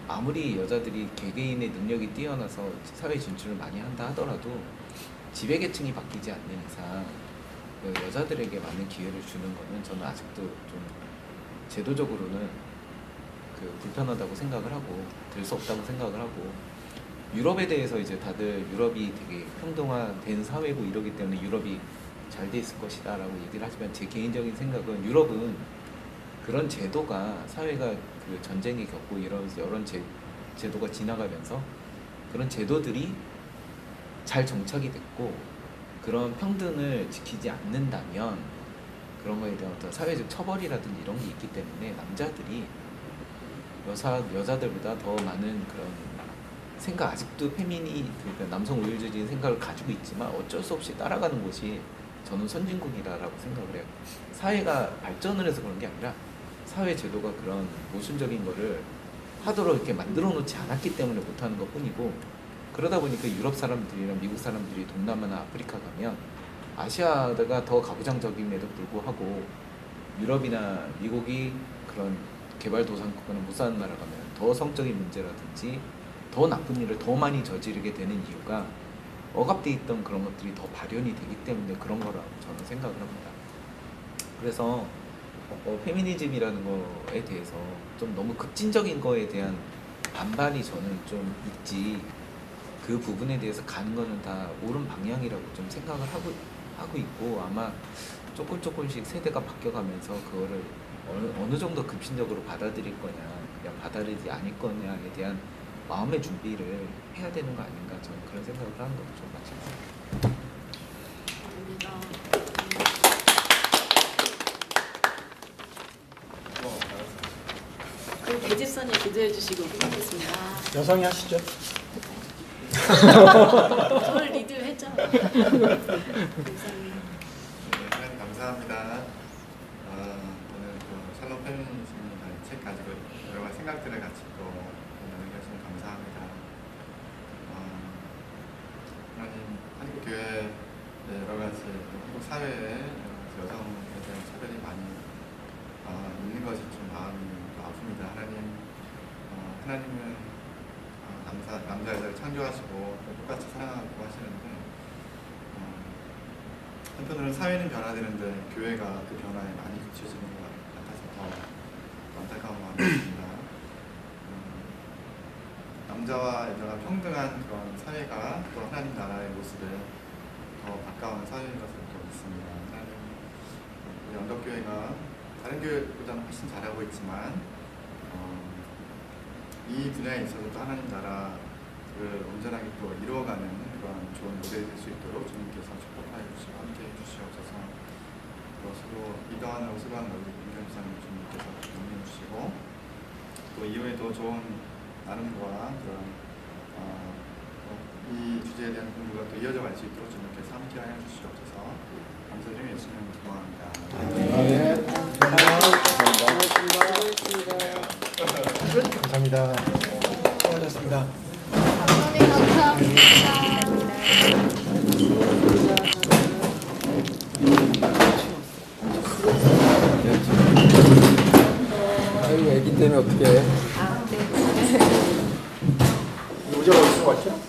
아무리 여자들이 개개인의 능력이 뛰어나서 사회 진출을 많이 한다 하더라도 지배계층이 바뀌지 않는 이상 그 여자들에게 많은 기회를 주는 거는 저는 아직도 좀 제도적으로는 그 불편하다고 생각을 하고 될 수 없다고 생각을 하고 유럽에 대해서 이제 다들 유럽이 되게 평등화된 사회고 이러기 때문에 유럽이 잘 돼 있을 것이다라고 얘기를 하지만 제 개인적인 생각은 유럽은 그런 제도가 사회가 그 전쟁이 겪고 이런 여러 제도가 지나가면서 그런 제도들이 잘 정착이 됐고 그런 평등을 지키지 않는다면 그런 거에 대한 어떤 사회적 처벌이라든지 이런 게 있기 때문에 남자들이 여자들보다 더 많은 그런 생각 아직도 그러니까 남성 우월주의적인 생각을 가지고 있지만 어쩔 수 없이 따라가는 곳이 저는 선진국이다라고 생각을 해요. 사회가 발전을 해서 그런 게 아니라 사회 제도가 그런 모순적인 거를 하도록 이렇게 만들어 놓지 않았기 때문에 못하는 것 뿐이고 그러다 보니까 유럽 사람들이랑 미국 사람들이 동남아나 아프리카 가면 아시아가 더 가부장적임에도 불구하고 유럽이나 미국이 그런 개발도상국가나 무사한 나라 가면 더 성적인 문제라든지 더 나쁜 일을 더 많이 저지르게 되는 이유가 억압돼 있던 그런 것들이 더 발현이 되기 때문에 그런 거라고 저는 생각을 합니다. 그래서 페미니즘이라는 거에 대해서 좀 너무 급진적인 거에 대한 반발이 저는 좀 있지 그 부분에 대해서 가는 거는 다 옳은 방향이라고 좀 생각을 하고 있고 아마 조금씩 세대가 바뀌어가면서 그거를 어느 정도 급진적으로 받아들일 거냐 그냥 받아들이지 않을 거냐에 대한 마음의 준비를 해야 되는 거 아닌가 저는 그런 생각을 하는 것도 좀 맞습니다. 그럼 배집선이 기도해 주시고 끝내겠습니다. 여성이 하시죠. 저를 리드했잖아. 하나님 감사합니다. 오늘 또 샬롬 페미니즘이라는 책 가지고 여러 가지 생각들을 같이 또 나누셔서 감사합니다. 하나님 한국 교회 여러 가지 한국 사회에 여성에 대한 차별이 많이 있는 것이 좀 마음이 아픕니다. 하나님은 남자 여자를 창조하시고 똑같이 사랑하고 하시는데 한편으로는 사회는 변화되는데 교회가 그 변화에 많이 굳혀지는 것 같아서 더 안타까운 마음이 듭니다. 남자와 여자가 평등한 그런 사회가 또 하나님 나라의 모습에 더 가까운 사회인 것을 또 믿습니다. 하나님, 우리 언덕교회가 다른 교회보다는 훨씬 잘하고 있지만 이 분야에 있어서도 하나님 나라를 온전하게 또 이루어가는 그런 좋은 모델이 될 수 있도록 주님께서 축복하여 주시고 함께 해주시옵소서. 또 서로 리더하는 수고하는 우리 김경사님 주님께서 용인해 주시고 또 이후에도 좋은 나눔과 그런 이 주제에 대한 공부가 또 이어져 갈 수 있도록 주님께서 함께 하여 주시옵소서. 감사드리며 예수님 기도합니다. 감사합니다. 수고하셨습니다. 아유, 애기 때문에 어떻게 해? 의자가 어디서 왔죠?